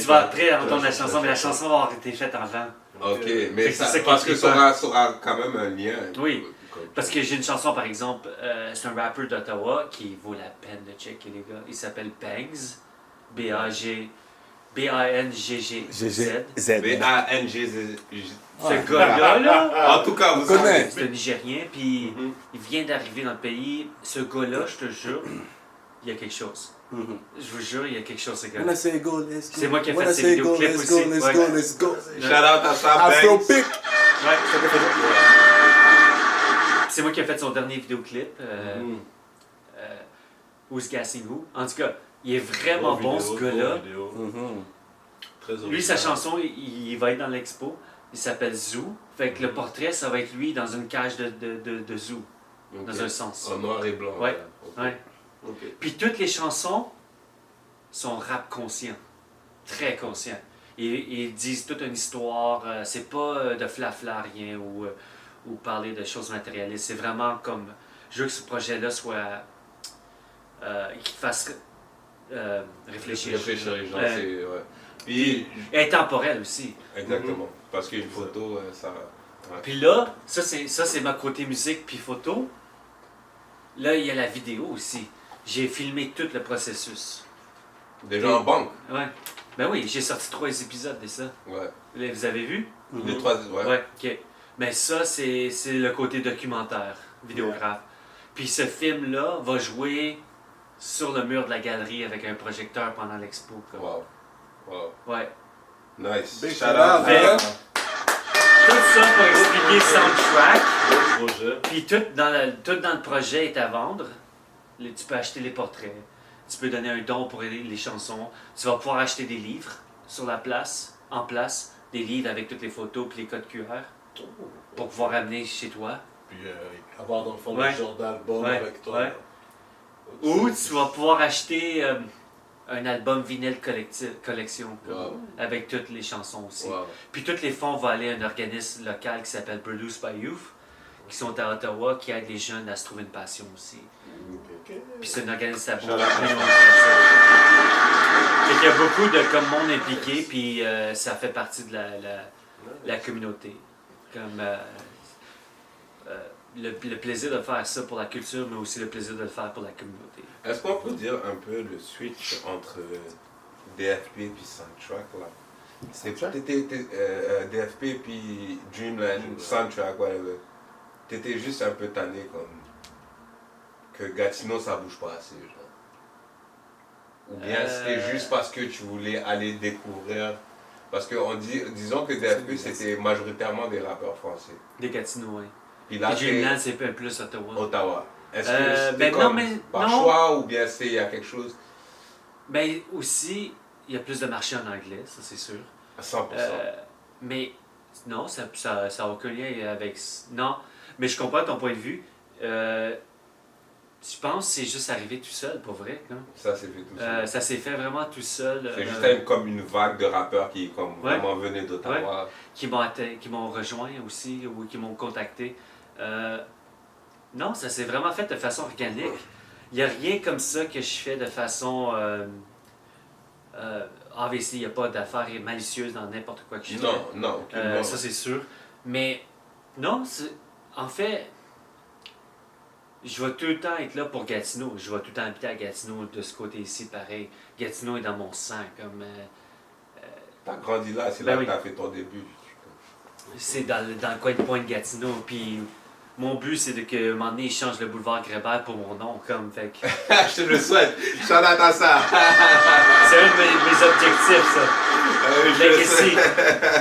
vas après entendre la chanson, mais la chanson va avoir été faite avant. Ok, mais parce que ça aura quand même un lien. Oui, parce que j'ai une chanson par exemple, c'est un rappeur d'Ottawa qui vaut la peine de checker les gars. Il s'appelle Bangs, B-A-N-G-G-Z. B-A-N-G-Z. Ce gars-là, là, en tout cas, vous savez. c'est un Nigérien, puis il vient d'arriver dans le pays. Ce gars-là, je te jure, il y a quelque chose. Je vous jure, il y a quelque chose, ce gars-là. C'est moi qui ai fait ces vidéoclips aussi. Let's go. Shout out à ça, Afropic. C'est moi qui ai fait son dernier vidéoclip. Who's Gassing Who. En tout cas, il est vraiment bon, ce gars-là. Lui, sa chanson, il va être dans l'expo. Il s'appelle Zoo. Fait que le portrait, ça va être lui dans une cage de zoo. Dans un sens. En noir et blanc. Ouais. Puis toutes les chansons sont rap conscients. Très conscients. Ils disent toute une histoire. C'est pas de flafla, rien. Ou parler de choses matérialistes. C'est vraiment comme... Je veux que ce projet-là soit... qu'il fasse réfléchir. Réfléchir les gens, c'est... Puis, intemporel aussi. Exactement. Parce qu'une photo, ça... Puis là, ça c'est ma côté musique puis photo. Là, il y a la vidéo aussi. J'ai filmé tout le processus. Déjà en banque? Ouais. Ben oui, j'ai sorti 3 épisodes de ça. Ouais. Vous avez vu? Les 3, Ouais, ok. Mais ça, c'est le côté documentaire, vidéographe. Puis ce film-là va jouer sur le mur de la galerie avec un projecteur pendant l'expo. Wow. Ouais. Nice. Big Shout out. Tout ça pour expliquer soundtrack. Puis tout dans le projet est à vendre. Tu peux acheter les portraits. Tu peux donner un don pour les chansons. Tu vas pouvoir acheter des livres en place, des livres avec toutes les photos et les codes QR pour pouvoir amener chez toi. Puis avoir dans le fond le genre d'album avec toi. Ouais. Ou tu vas pouvoir acheter un album vinyle collection avec toutes les chansons aussi. Puis tous les fonds vont aller à un organisme local qui s'appelle Produce by Youth, qui sont à Ottawa, qui aide les jeunes à se trouver une passion aussi. Puis c'est un organisme à bon. Fait qu'il y a beaucoup de monde impliqué, puis ça fait partie de la communauté. Comme le plaisir de faire ça pour la culture, mais aussi le plaisir de le faire pour la communauté. Est-ce qu'on peut dire un peu le switch entre DFP et Soundtrack là? C'est DFP puis Dreamland, Soundtrack, whatever. T'étais juste un peu tanné comme que Gatineau ça bouge pas assez, genre. Ou bien c'était juste parce que tu voulais aller découvrir. Parce que disons que DFP c'était majoritairement des rappeurs français. Des Gatineaux, oui. Puis là, Dreamland c'est un peu plus Ottawa. Ottawa. Est-ce que c'était par choix ou bien il y a quelque chose? Ben aussi, il y a plus de marché en anglais, ça c'est sûr. À 100%. Mais non, ça n'a aucun lien avec... Non, mais je comprends ton point de vue. Je pense que c'est juste arrivé tout seul, pour vrai. Hein? Ça s'est fait tout seul. Ça s'est fait vraiment tout seul. C'est juste comme une vague de rappeurs qui vraiment venaient d'Ottawa. Qui m'ont rejoint aussi ou qui m'ont contacté. Non, ça s'est vraiment fait de façon organique. Il n'y a rien comme ça que je fais de façon... obviously, il n'y a pas d'affaires malicieuses dans n'importe quoi que je fais. Non. Ça, c'est sûr. Mais non, en fait, je vais tout le temps être là pour Gatineau. Je vais tout le temps habiter à Gatineau de ce côté-ci, pareil. Gatineau est dans mon sang. Comme, t'as grandi là, c'est là que t'as fait ton début. C'est dans le coin de Pointe-Gatineau. Puis mon but, c'est qu'à un moment donné, ils changent le boulevard Grébert pour mon nom. Comme, fait que... Je te le souhaite. Shout out à ça. C'est un de mes objectifs, ça. Legacy,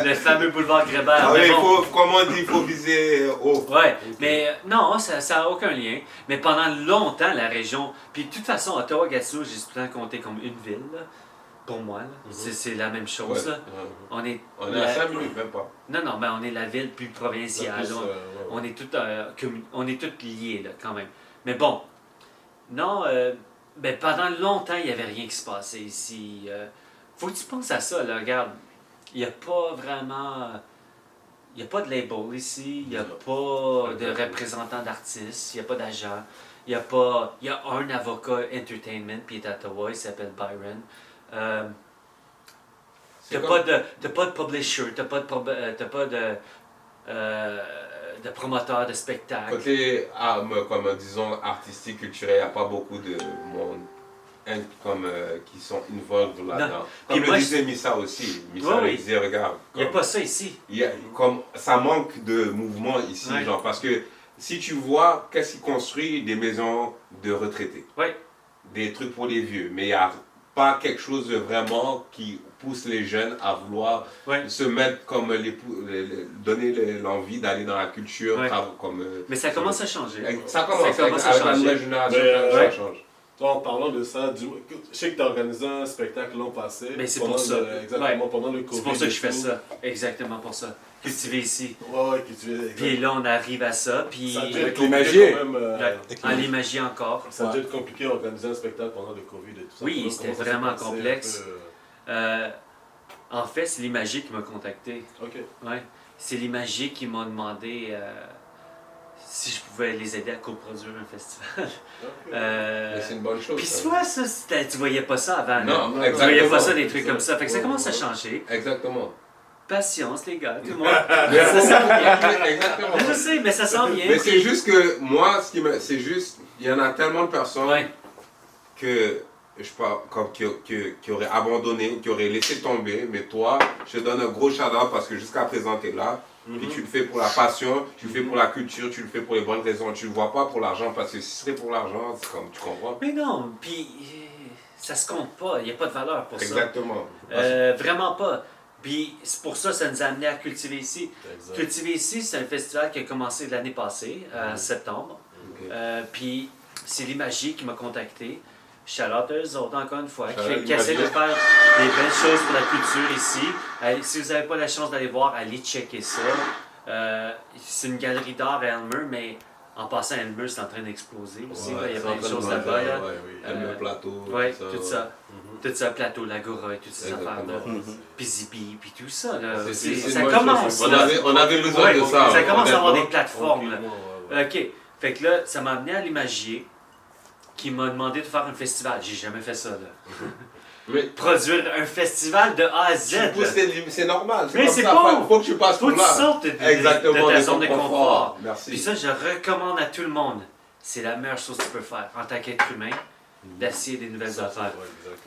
le fameux boulevard Grébert. Ah oui, bon, comme on dit, il faut viser haut. Ouais, mais non, ça n'a aucun lien. Mais pendant longtemps, la région... Puis de toute façon, Ottawa-Gatineau, j'ai tout le temps compté comme une ville, là, pour moi. C'est la même chose. Là. On est à 5 minutes, même pas. Non, mais on est la ville plus provinciale. On est tous liés, là, quand même. Mais bon, non, ben, pendant longtemps, il n'y avait rien qui se passait ici. Faut que tu penses à ça, là, regarde. Il n'y a pas vraiment... Il n'y a pas de label ici, il n'y a pas de représentant d'artistes, il n'y a pas d'agent. Il y a un avocat entertainment, puis il est à Ottawa, il s'appelle Byron. T'as pas de publisher, t'as pas de promoteur de spectacle. Côté, comme disons, artistique, culturel, il n'y a pas beaucoup de monde qui sont involved là-dedans. Comme le disait Missa aussi. Missa disait, regarde. Il n'y a pas ça ici. Ça manque de mouvement ici, genre, parce que si tu vois, qu'est-ce qui construit des maisons de retraités, des trucs pour les vieux, mais il n'y a pas quelque chose de vraiment qui pousse les jeunes à vouloir se mettre comme donner l'envie d'aller dans la culture. Mais ça commence à changer. Ça commence à changer. Avec la nouvelle génération, ça change. En parlant de ça, je sais que tu as organisé un spectacle l'an passé. Mais c'est pour ça. Exactement, pendant le Covid. C'est pour ça que je fais ça. Exactement pour ça. Cultiver ici. Cultiver. Puis là, on arrive à ça. Puis avec l'imagie. En l'imagie encore. Ça a dû être compliqué d'organiser un spectacle pendant le Covid et tout ça. Oui, c'était vraiment complexe. En fait, c'est l'imagie qui m'a contacté. OK. Ouais. C'est l'imagie qui m'a demandé si je pouvais les aider à coproduire un festival. Mais c'est une bonne chose. Puis tu vois, ça, tu voyais pas ça avant. Non, exactement. Tu voyais pas ça, des trucs comme ça. Fait que ça commence à changer. Exactement. Patience, les gars, tout le monde. Ça sent bien. Exactement. Je sais, mais ça sent bien. Mais c'est juste que moi, c'est juste, il y en a tellement de personnes que je parle comme qui auraient abandonné, qui auraient laissé tomber. Mais toi, je te donne un gros shout-out parce que jusqu'à présent, tu es là. Puis tu le fais pour la passion, tu le fais pour la culture, tu le fais pour les bonnes raisons. Tu le vois pas pour l'argent parce que si ce serait pour l'argent, c'est comme, tu comprends? Mais non, puis ça se compte pas. Il n'y a pas de valeur pour Exactement. ça. Vraiment pas. Puis c'est pour ça que ça nous a amené à Cultiver ici. Exact. Cultiver ici, c'est un festival qui a commencé l'année passée, en septembre. Puis c'est l'Imagie qui m'a contacté. Shout-out à eux autres, encore une fois, qui essaient de faire des belles choses pour la culture ici. Si vous n'avez pas la chance d'aller voir, allez checker ça. C'est une galerie d'art à Elmer, mais en passant à Elmer, c'est en train d'exploser aussi. Il y a plein de choses là-bas. Le plateau, tout ça. Tout ça, plateau, l'agora et toutes ces affaires-là. Puis Zippy, puis tout ça. Là. Ça commence. On avait besoin de ça. Ça commence à avoir des plateformes. Là. OK. Fait que là, ça m'a amené à l'Imagier, qui m'a demandé de faire un festival. J'ai jamais fait ça, là. Mais produire un festival de A à Z. C'est normal. Mais c'est bon. Faut que tu passes pour là. Faut que tu sortes de ta zone de confort. Merci. Puis ça, je recommande à tout le monde. C'est la meilleure chose que tu peux faire en tant qu'être humain, d'essayer des nouvelles affaires.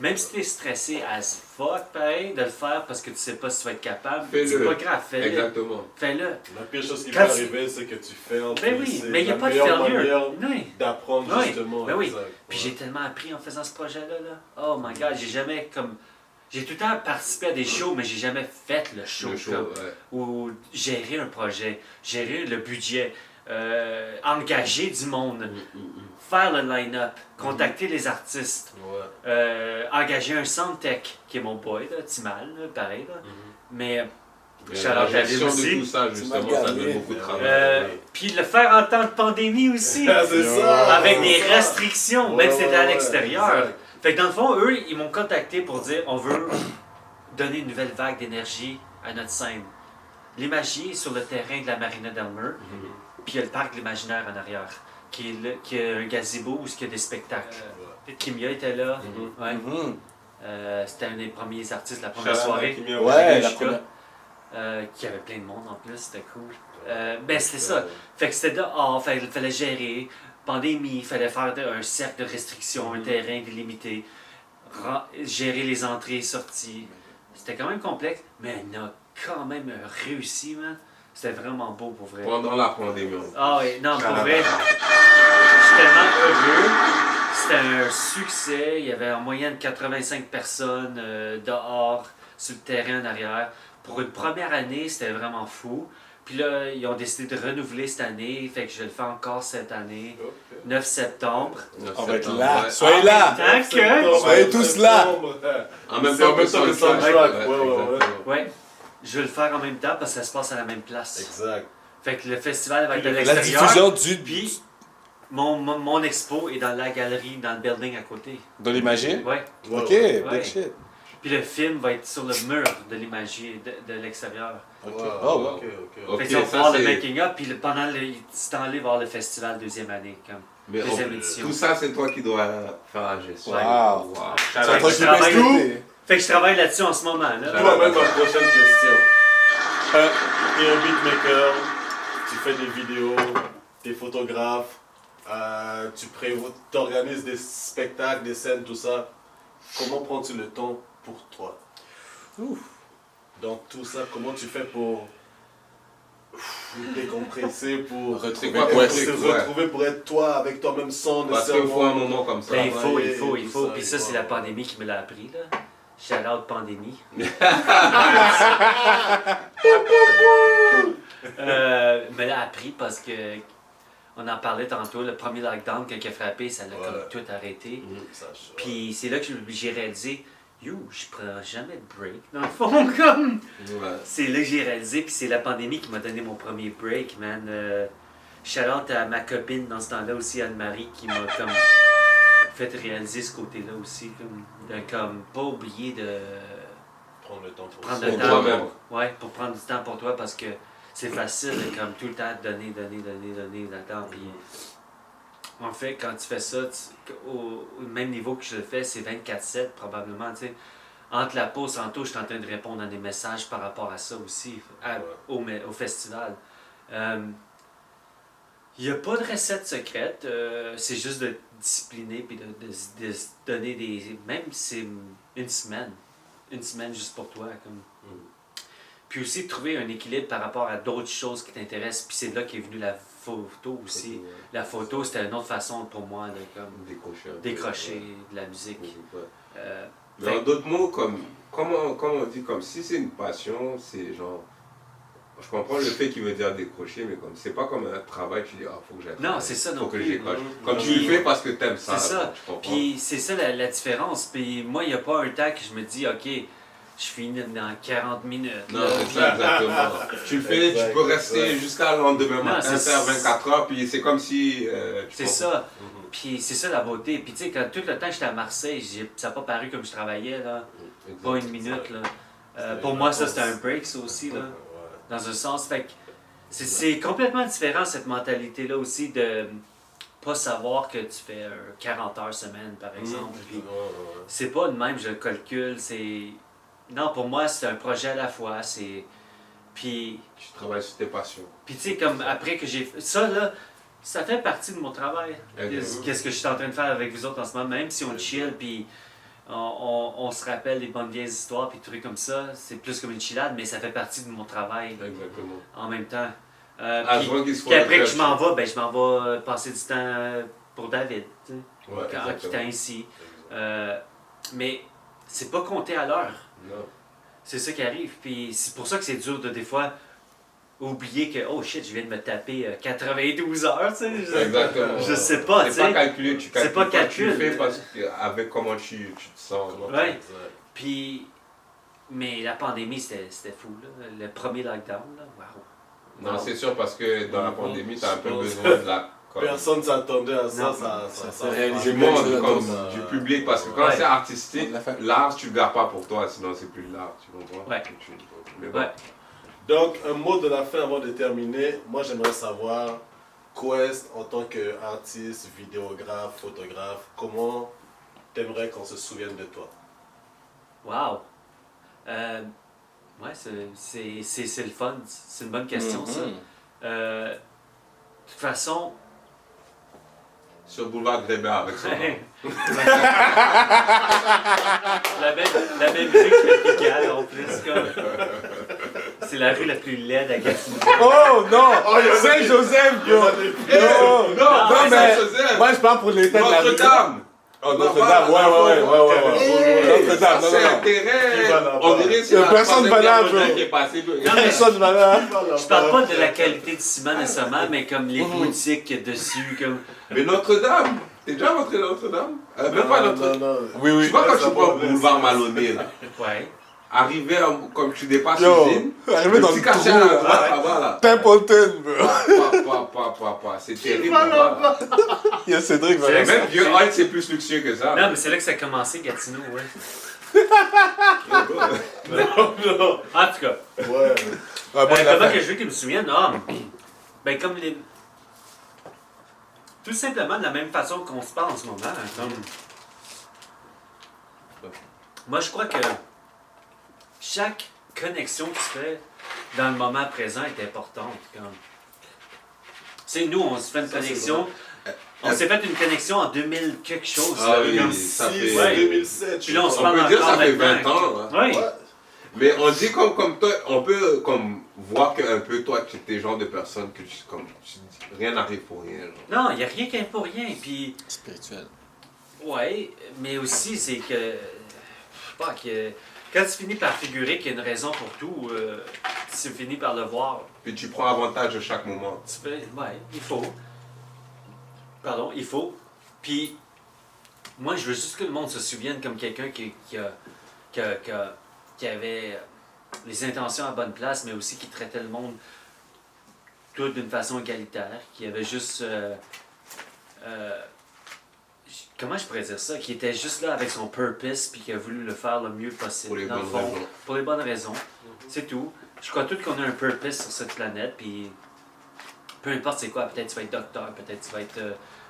Même si tu es stressé as fuck, pareil, de le faire parce que tu sais pas si tu vas être capable, c'est pas grave, fais-le. Exactement. Fais-le. La pire chose qui peut arriver, c'est que tu fais. Ben oui, mais il n'y a pas de failure. D'apprendre justement. Ben oui. Puis j'ai tellement appris en faisant ce projet-là. Là. Oh my god, j'ai jamais comme. J'ai tout le temps participé à des shows, mais j'ai jamais fait le show. Ou gérer un projet, gérer le budget, engager du monde, faire le line-up, contacter les artistes, engager un soundtech, qui est mon boy, là, Timal, là, pareil. Là. Mais la gestion de tout ça, justement, ça donne beaucoup de travail. Puis le faire en temps de pandémie aussi. C'est ça! Avec des restrictions, même si c'était à l'extérieur. Fait que dans le fond, eux, ils m'ont contacté pour dire on veut donner une nouvelle vague d'énergie à notre scène. L'Imagier est sur le terrain de la Marina d'Elmer, puis il y a le parc de l'Imaginaire en arrière. qui a un gazebo où il y a des spectacles. Kimia était là. Ouais. C'était un des premiers artistes la première soirée. Ouais, la première. Qui avait plein de monde en plus, c'était cool. Ben c'était ça. Fait que c'était dehors, il fallait gérer. Pandémie, il fallait faire un cercle de restrictions, un terrain délimité, gérer les entrées et sorties. C'était quand même complexe, mais on a quand même réussi, man. C'était vraiment beau pour vrai. Pendant la pandémie. Ah oui, non, pour vrai, je suis tellement heureux. C'était un succès. Il y avait en moyenne 85 personnes dehors, sur le terrain en arrière. Pour une première année, c'était vraiment fou. Puis là, ils ont décidé de renouveler cette année, fait que je le fais encore cette année. 9 septembre. On va être là. Soyez là. Tant que... Soyez tous là. En même temps que Soundtrack. Ouais. Je vais le faire en même temps parce que ça se passe à la même place. Exact. Fait que le festival va être de La l'extérieur. diffusion du... Puis mon expo est dans la galerie, dans le building à côté. De l'imagie? Ouais. Ok, Ouais. big shit. Puis le film va être sur le mur de l'imagie de l'extérieur. Ok. Wow, Oh, wow. ok. Fait que tu vas voir le making-up, puis pendant ce temps-là, voir le festival deuxième année. Mais deuxième édition. tout ça, c'est toi qui dois faire la gestion. Ouais. Wow. Fait Ça que va je travaille- tout. Fait que je travaille là-dessus en ce moment. Là. Toi-même, ma prochaine question. Tu es un beatmaker, tu fais des vidéos, tu es photographe, tu organises des spectacles, des scènes, tout ça. Comment prends-tu le temps pour toi? Donc tout ça, comment tu fais pour décompresser, pour C'est retrouver, quoi ton truc, retrouver pour être toi avec toi-même sans Parce qu'il faut un moment comme ça. Ben, il faut. tout ça, Puis ça, c'est la pandémie qui me l'a appris. Là. Shout out pandémie. Me l'a appris parce que on en parlait tantôt, le premier lockdown, quand il a frappé, ça l'a comme tout arrêté. Puis c'est là que j'ai réalisé, je prends jamais de break. Dans le fond, comme. Ouais. C'est là que j'ai réalisé, puis c'est la pandémie qui m'a donné mon premier break, man. Shout out à ma copine dans ce temps-là aussi, Anne-Marie, qui m'a comme fait réaliser ce côté-là aussi, comme pas oublier de prendre le temps pour prendre ça. le temps. toi-même. Ouais, pour prendre du temps pour toi parce que c'est facile de comme tout le temps donner là-dedans. Puis en fait, quand tu fais ça, au même niveau que je le fais, c'est 24/7 probablement, tu sais. Entre la pause tantôt, je suis en train de répondre à des messages par rapport à ça aussi, au festival. Il n'y a pas de recette secrète, c'est juste de discipliner puis de se donner des... Même si c'est une semaine juste pour toi. Puis aussi de trouver un équilibre par rapport à d'autres choses qui t'intéressent, puis c'est là qu'est venue la photo aussi. La photo, c'était une autre façon pour moi de comme décrocher de la musique. Mais en d'autres mots, comment on dit, comme si c'est une passion, c'est genre... Je comprends le fait qu'il veut dire décrocher, mais comme c'est pas comme un travail, tu dis, faut que j'aille. Non, c'est ça non Faut que plus. j'écroche. Comme tu le fais parce que t'aimes ça. C'est ça. Je comprends. Puis c'est ça la différence. Puis moi, il n'y a pas un temps que je me dis, OK, je finis dans 40 minutes. Non, c'est ça, exactement. Tu le fais, tu peux rester jusqu'à le lendemain matin, faire 24 heures, puis c'est comme si... c'est ça. Puis c'est ça la beauté. Puis tu sais, quand tout le temps j'étais à Marseille, ça n'a pas paru comme je travaillais, là. Pas une minute, là. Pour moi, ça, c'était un break, ça aussi, là. Dans un sens, fait que c'est complètement différent, cette mentalité-là aussi, de pas savoir que tu fais 40 heures semaine, par exemple. Puis c'est pas de même, je le calcule, c'est... Non, pour moi, c'est un projet à la fois, c'est... Puis... Tu travailles sur tes passions. Puis tu sais, comme après que j'ai... Ça, là, ça fait partie de mon travail. Qu'est-ce que je suis en train de faire avec vous autres en ce moment, même si on chill, puis on se rappelle des bonnes vieilles histoires, puis des trucs comme ça, c'est plus comme une chillade, mais ça fait partie de mon travail. Exactement. En même temps. Puis après que je m'en vais, ben, je m'en vais passer du temps pour David, tu sais, en quittant ici. Mais c'est pas compté à l'heure. Non. C'est ça qui arrive. Puis c'est pour ça que c'est dur de des fois oublier que, oh shit, je viens de me taper 92 heures, tu sais. Exactement. Je sais pas, tu sais. C'est pas calculé, tu calcules. C'est pas calculé. Tu le fais parce que, avec comment tu te sens. Ouais. Puis, mais la pandémie, c'était fou, là. Le premier lockdown, là, waouh. Non, c'est sûr, parce que dans la pandémie, tu as un peu besoin de la... Personne ne s'attendait à ça, Du monde, comme du public, parce que quand c'est artistique, Ouais. l'art, tu le gardes pas pour toi, sinon c'est plus de l'art, tu comprends? Ouais. Mais bon. Ouais. Donc, un mot de la fin avant de terminer. Moi, j'aimerais savoir, Quest en tant qu'artiste, vidéographe, photographe, comment t'aimerais qu'on se souvienne de toi? Wow! Ouais, c'est le fun. C'est une bonne question, ça. De toute façon... Sur Boulevard Grébert avec son nom. la même rue que Pigalle, en plus. C'est la rue la plus laide à Gatineau. Oh non! Saint-Joseph, bro! Non, mais moi je parle pour l'état de la rue. Notre-Dame! Oh, Notre-Dame, ouais. Notre-Dame, non. C'est intérêt. On dirait que c'est la personne valable, qui est passée. Personne valable. Je parle pas de la qualité du ciment nécessairement, mais comme les boutiques dessus, comme... Mais Notre-Dame! T'es déjà rentré dans Notre-Dame? Même pas Notre-Dame. Non. Oui. Tu vois quand tu prends Boulevard Malonné, là? Ouais. Arrivé, comme tu dépasses Yo, l'usine, arrivé dans petit le cachet trou, à la là. droite, là-bas, là. Templeton, bro. C'est terrible, là-bas. Il y a Cédric, C'est vrai que Même vieux Hyde, c'est plus luxueux que ça. Non, mais c'est là que ça a commencé, Gatineau, ouais. Non. En tout cas, Ouais. comment que je veux qu'ils me souviennent? Ah, ben comme les... Tout simplement de la même façon qu'on se parle en ce moment. Comme... Moi, je crois que chaque connexion que tu fais dans le moment présent est importante. Comme... C'est nous, on se fait une connexion. On s'est fait une connexion en 2000 quelque chose. Ah là, oui, comme... ça Si, fait... c'est 2007. Puis là, on se On parle peut dire encore ça fait maintenant. 20 ans. Là. Oui. Ouais. Mais on dit comme toi, on peut comme voir qu'un peu toi, tu es le genre de personne que rien n'arrive pour rien. Genre. Non, il n'y a rien qui est pour rien. Puis, Spirituel. ouais, mais aussi, c'est que. Je sais pas, que quand tu finis par figurer qu'il y a une raison pour tout, tu finis par le voir. Puis tu prends avantage de chaque moment. Tu fais, ouais, il faut. Pardon, il faut. Puis, moi, je veux juste que le monde se souvienne comme quelqu'un qui avait les intentions à bonne place, mais aussi qui traitait le monde tout d'une façon égalitaire, qui avait juste... comment je pourrais dire ça? Qui était juste là avec son purpose, puis qui a voulu le faire le mieux possible. Pour les dans le bonnes fond. raisons. Pour les bonnes raisons. C'est tout. Je crois tous qu'on a un purpose sur cette planète, puis peu importe c'est quoi, peut-être tu vas être docteur, peut-être tu vas être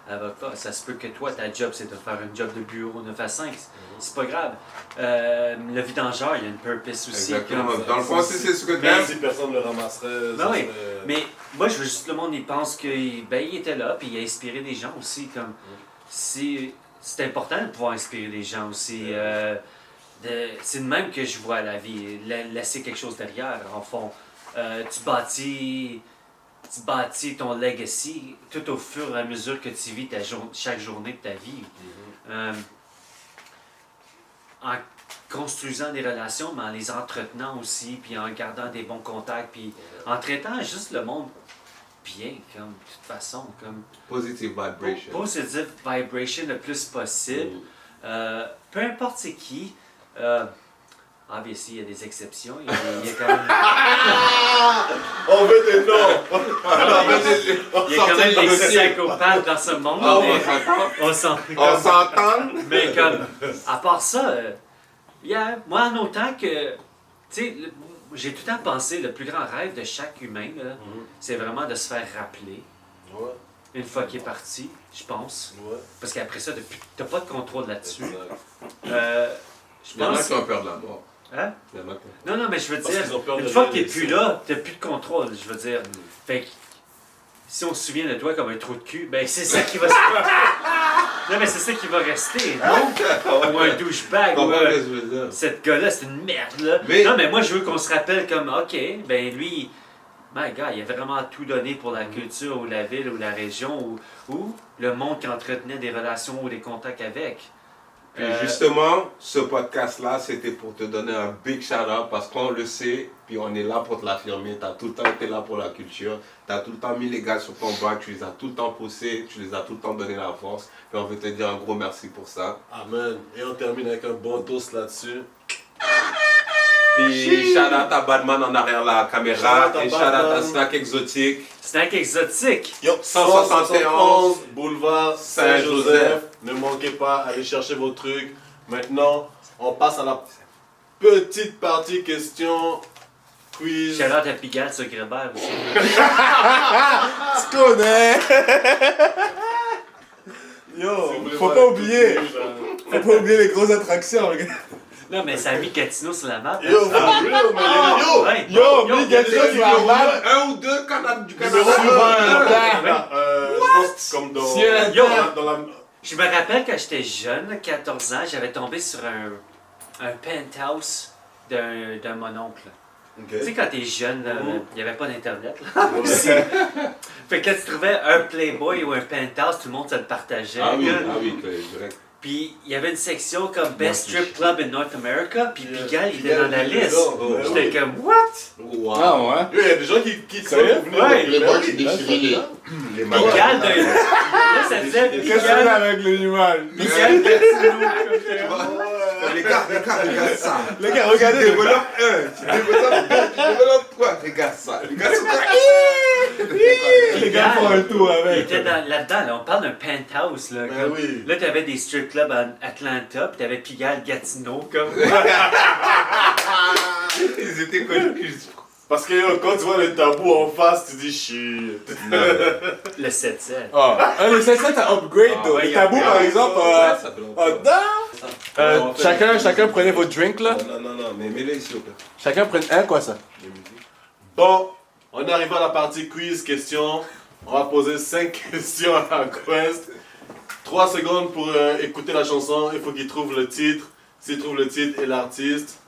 avocat. Ça se peut que toi, ta job, c'est de faire un job de bureau 9 à 5. C'est pas grave. Le vidangeur, il y a une purpose aussi. Exactement. Comme... Dans le fond, si c'est ce que tu Même aimes, si personne ne le ramasserait. Ben ça oui, serait- mais moi, je veux juste que le monde il pense qu'il il était là, puis il a inspiré des gens aussi. Comme c'est important de pouvoir inspirer des gens aussi. C'est de même que je vois la vie, laisser quelque chose derrière, en fond. Tu bâtis ton legacy tout au fur et à mesure que tu vis chaque journée de ta vie. En construisant des relations, mais en les entretenant aussi, puis en gardant des bons contacts, puis en traitant juste le monde bien, comme, de toute façon, comme... positive vibration. Positive vibration le plus possible. Peu importe c'est qui. Obviously, il y a des exceptions. Il y a quand même... On veut des noms! Il y a quand même des psychopathes dans ce monde. Ah, mais on s'entend. Mais comme, à part ça, moi en autant que, tu sais, j'ai tout le temps pensé, le plus grand rêve de chaque humain, là, c'est vraiment de se faire rappeler Ouais, une fois qu'il est parti, je pense. ouais. Parce qu'après ça, t'as pas de contrôle là-dessus. Exact. Je Il y en a pense... qui ont peur de la mort. Hein? Il y en a qui ont- Non, mais je veux Parce dire, qu'ils ont peur une de fois que t'es laisser. plus là, t'as plus de contrôle, je veux dire. Fait que, si on se souvient de toi comme un trou de cul, ben c'est ça qui va se... Non, mais c'est ça qui va rester, non? Ou un douchebag, ou Comprends ce que je veux dire? cette gars-là, c'est une merde, là. Mais- Non, mais moi, je veux qu'on se rappelle comme, OK, ben lui, my God, il a vraiment tout donné pour la culture, ou la ville, ou la région, ou le monde qui entretenait des relations ou des contacts avec. Puis justement, ce podcast-là, c'était pour te donner un big shout-out parce qu'on le sait, puis on est là pour te l'affirmer. Tu as tout le temps été là pour la culture. Tu as tout le temps mis les gars sur ton bras, tu les as tout le temps poussés, tu les as tout le temps donné la force. Puis on veut te dire un gros merci pour ça. Amen. Et on termine avec un bon toast là-dessus. Puis shout-out à Badman en arrière la caméra Shout-out à et shout-out à Badman. Snack Exotique. Snack exotique. Yo, 171 boulevard Saint-Joseph. Ne manquez pas, allez chercher vos trucs. Maintenant, on passe à la petite partie question quiz. Shout-out à Pigalle sur Grébert aussi. Tu connais. Yo, faut pas oublier. Faut pas oublier les grosses attractions, les gars. Non, mais ça a mis Gatineau sur la map. Yo, for real, man. Ouais. Yo, mis Gatineau sur la map. Un ou deux Canada du Canada. Je pense comme dans... Yo, dans la... je me rappelle quand j'étais jeune, 14 ans, j'avais tombé sur un penthouse d'un mononcle. Tu sais, quand t'es jeune, il n'y avait pas d'internet. Aussi. Fait que quand tu trouvais un Playboy ou un penthouse, tout le monde se le partageait. Ah oui, là. direct. Puis il y avait une section comme Best Strip Club in North America, puis Pigalle il était dans la liste. J'étais comme, what? Wow. Ah ouais. Il y a des gens qui Sérieux? Ouais. Les boys qui déchiraient les magasins. Pigalle de... Là, ça disait Qu'est-ce que c'est Pigalle... avec l'animal? Pigalle Gatineau. Les gars, regarde ça. Les gars, regardez. Tu développes un, tu développes trois, regarde ça. Regarde ça. Les gars font un tour Il avec. était là-dedans, là, on parle d'un penthouse. Là, Ben comme... oui. Là, t'avais des strip clubs à Atlanta, puis t'avais Pigalle Gatineau. Comme... Ils étaient connus. Parce que quand tu vois les tabous en face, tu dis shit. Le 7-7. Ah, le 7-7 a upgrade, though. ouais, Les il y a tabous, upgrade. par exemple, Ça fait longtemps. chacun prenait votre drink, là. Non, mais mets-les ici au pire. Chacun prenait... Hein, quoi, ça? Bon, on est arrivé à la partie quiz, questions. On va poser 5 questions à Quest. 3 secondes pour écouter la chanson. Il faut qu'il trouve le titre. S'il trouve le titre et l'artiste,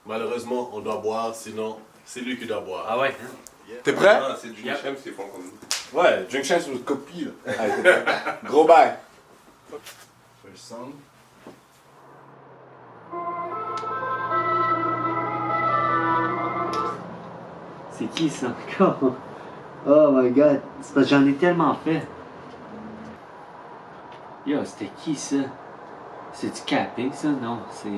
malheureusement, on doit boire. Sinon, c'est lui qui doit boire. Ah ouais, hein? T'es prêt? Ah, c'est du Nichem, c'est font comme nous. Ouais, drink chance ou copie, là. Allez, t'es prêt? Gros bail. First song. C'est qui ça encore? Oh my god, c'est parce que j'en ai tellement fait. Yo, c'était qui ça? C'est du capé ça? Non, c'est...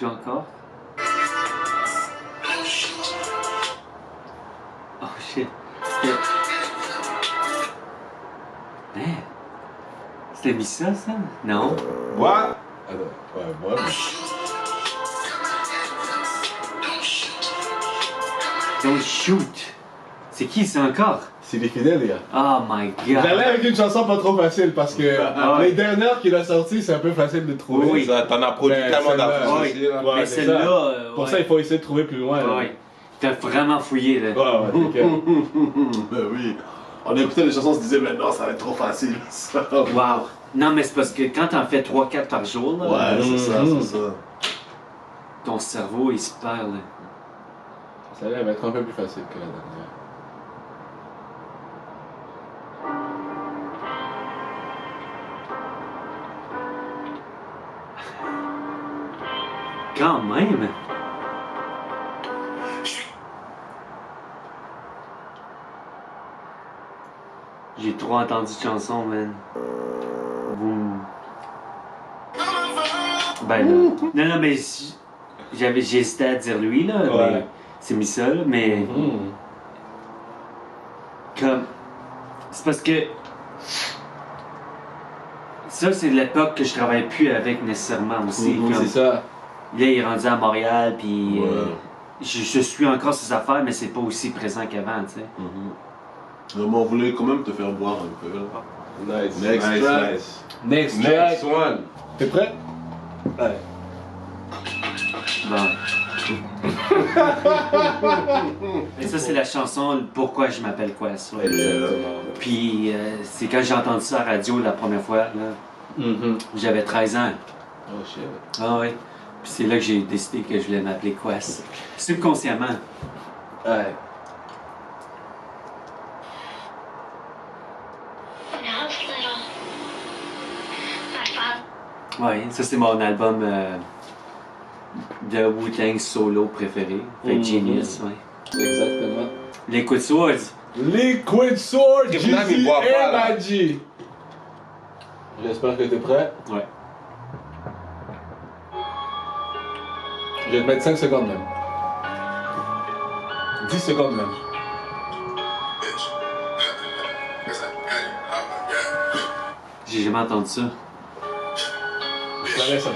Joue encore? Oh shit. Hein? C'était Missa ça? Non? What? Attends, ouais, moi. Don't shoot! C'est qui ça encore? C'est les fidèles, les gars. Oh my god! J'allais avec une chanson pas trop facile parce que Ah ouais. les dernières qu'il a sorties, c'est un peu facile de trouver. Oui. Ça, t'en as produit Ben, tellement celle-là, d'artistes oui. aussi, là. Ouais, Mais c'est celle-là, ça. Pour ouais. ça, il faut essayer de trouver plus loin. là. Ouais. T'as vraiment fouillé là. Ouais, nickel. Ben oui. On écoutait les chansons, on se disait, mais non, ça va être trop facile. Ça. Wow! Non, mais c'est parce que quand t'en fais 3-4 par jour, là, Ouais, c'est ça, c'est ça. ton cerveau il se perd. Là. Celle-là, elle va être un peu plus facile que la dernière. Quand même! J'ai trop entendu de chansons, man. Boum. Ben là. Non, mais j'hésitais à dire lui, là. Ouais. Mais c'est mis ça, là. Mais comme. C'est parce que. Ça, c'est de l'époque que je travaille plus avec nécessairement aussi. Comme, C'est ça. là, il est rendu à Montréal, puis Ouais. je suis encore ses affaires, mais c'est pas aussi présent qu'avant, tu sais. Non, mais on voulait quand même te faire boire un peu. Là. Nice, Next nice, track. nice. Next Next track. one. T'es prêt? Ouais. Bon. Et ça, c'est la chanson Pourquoi je m'appelle Quest. Ouais. Puis, c'est quand j'ai entendu ça à la radio la première fois, là, j'avais 13 ans. Oh shit. Ah oui. Puis c'est là que j'ai décidé que je voulais m'appeler Quest. Subconsciemment. Ouais. Ouais, ça c'est mon album de Wu-Tang solo préféré. Fait que Genius, ouais. Exactement. Liquid Swords. Liquid Sword, Tribunal, il Jeezy boit pas, et là. Maggi. J'espère que t'es prêt. Ouais. Je vais te mettre 5 secondes même. 10 secondes même. J'ai jamais entendu ça. Je la laisse là.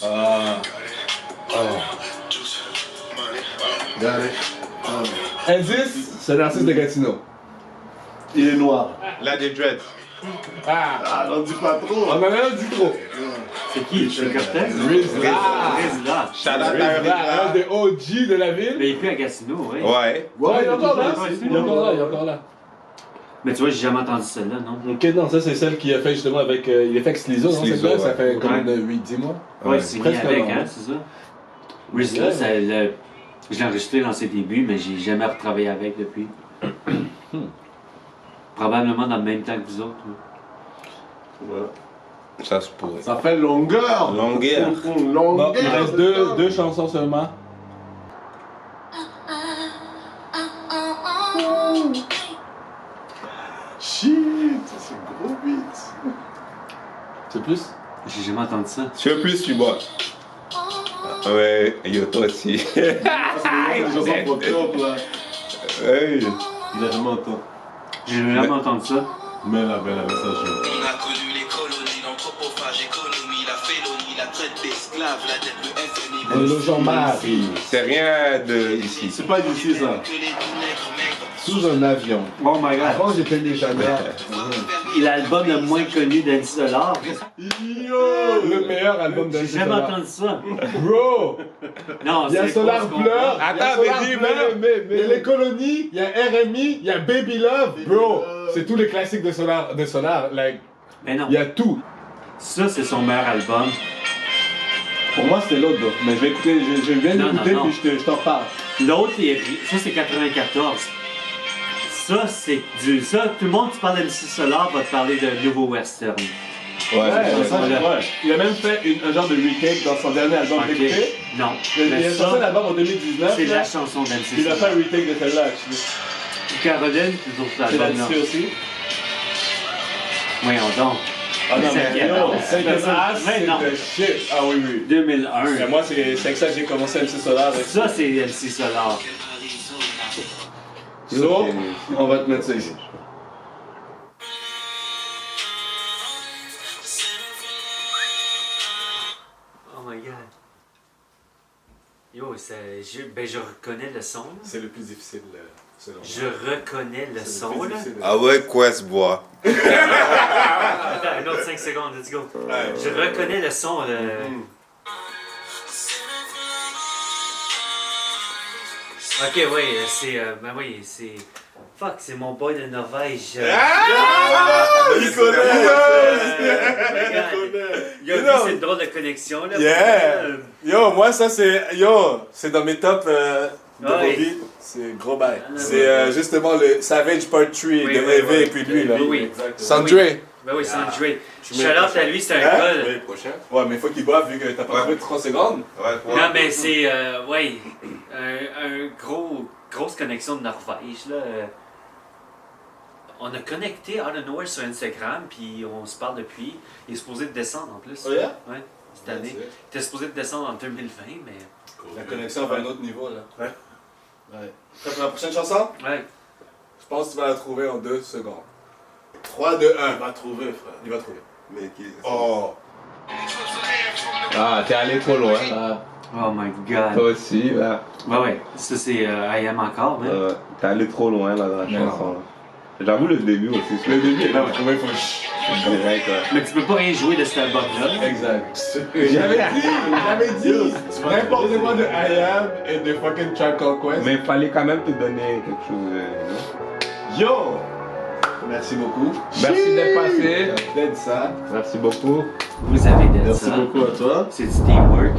Ah. Indice, c'est un artiste de Gatineau. Il est noir. Là, des dreads. Ah, on dit pas trop. on en a dit trop. C'est qui? C'est Cortez? Rizla. Shout out à Rizla, un des OG de la ville. Mais il est plus à Gatineau, oui. Ouais. Ouais, il est encore là. Ouais, Il est encore là, il est encore là. Mais tu vois, j'ai jamais entendu celle-là, non? Ok, non, ça c'est celle qui a fait justement avec. Il a fait avec Slizo, non? Slizo, Celle-là, ça ouais. fait comme Ouais. 8-10 mois. Ouais, c'est presque avec, un an. hein, c'est ça? Rizla, je l'ai enregistré dans ses débuts, mais j'ai jamais retravaillé avec depuis. Probablement dans le même temps que vous autres. Oui. Voilà. Ça se pourrait. Ça fait longueur. Longueur. Bon, il reste deux chansons seulement. Shit, c'est gros beat. C'est plus? J'ai jamais entendu ça. Tu veux plus, tu bois. Ouais, yo, toi aussi. C'est les chansons pour top là. Hey. Il a jamais entendu. J'ai jamais entendu ça. Mais la belle avec sa joue. On a connu les colonies, l'anthropophage, économie, la félonie, la traite d'esclaves, la dette, le FNI. Le logement Marie. C'est rien de ici. C'est pas d'ici ça. Que les tout nègres maigres. Sous un avion. Oh my god. Avant j'étais déjà là. Il a l'album le moins connu d'Andy Solar. Yo! Le meilleur album de J'ai jamais entendu ça. Bro! Non, Il y a c'est Solar pas ce qu'on Blur, Attends, il y a Solar mais dis, Blur, il y a les colonies, il y a RMI, il y a Baby Love. Bro, c'est tous les classiques de Solar. Like, Mais non. il y a tout. Ça, c'est son meilleur album. Pour moi c'était l'autre, mais je vais écouter, je viens Non, d'écouter non, non. puis je t'en parle. L'autre, ça, c'est 94. Ça, c'est du. Ça, tout le monde qui parle d'MC Solar va te parler de Nouveau Western. Ouais, Il a même fait un genre de retake dans son dernier album. Ok. Écoutez, Non. il Mais a sorti ça, l'album en 2019. c'est là. la chanson d'MC Il a fait Solar. un retake de celle-là, actually. Caroline, toujours cet C'est album-là. là-dessus aussi. Voyons donc. Ah non, Mais mais c'est- yo, c'est mais c'est non. de shit. Ah oui, oui. 2001. Mais moi, c'est avec ça que j'ai commencé MC Solar. Avec Ça, c'est MC Solar. So, on va te mettre ça ici. Oh my god. Yo, je reconnais le son. Là. C'est le plus difficile, selon moi. Je reconnais le son, là. Ah ouais, Quest bois. Attends, un autre 5 secondes, let's go. Je reconnais le son, là. Ok, oui, c'est. Ben oui, c'est. Fuck, c'est mon boy de Norvège. Il connaît! Il a vu cette drôle de connexion, là. Yeah! Yo, moi, ça, c'est dans mes tops de Ouais. Bobby. C'est gros bail. Ah, C'est justement le Savage Part 3 Oui, de oui, EV oui. et puis lui, là. Oui, oui. Sandre. Ben oui, c'est Andre. Tu mets- Shout-out à lui, c'est un Hein? gars. là. Oui, prochain. Ouais, mais faut qu'il boive vu que t'as pas Ouais. trouvé 3 secondes. Ouais, toi. Non, mais c'est, ouais, grosse connexion de Norvège, là. On a connecté out of nowhere sur Instagram, puis on se parle depuis. Il est supposé de descendre en plus. Oh yeah? Ouais, cette année. Il était supposé de descendre en 2020, mais. La connexion va à un autre niveau, là. Ouais. Prêt pour la prochaine chanson? Ouais. Je pense que tu vas la trouver en 2 secondes. 3, 2, 1. Va trouver frère. Il va trouver. Mais qui... Oh! Ah, t'es allé trop loin. Oh my god. Toi aussi, là. Ouais, ouais. Ça, c'est I Am encore, hein. T'es allé trop loin, là, dans la Non. chanson. Là. J'avoue, le début aussi. Le début est là, ouais. trouver, faut que Direct, ouais. Mais tu peux pas rien jouer de cet album-là. Exact. J'avais dit, n'importe quoi de I Am et de fucking Tribe Called Quest. Mais il fallait quand même te donner quelque chose. Yo! Merci beaucoup. Merci d'être passé. D'être ça. Merci beaucoup. Vous avez d'être Merci ça. beaucoup à toi. C'est du teamwork.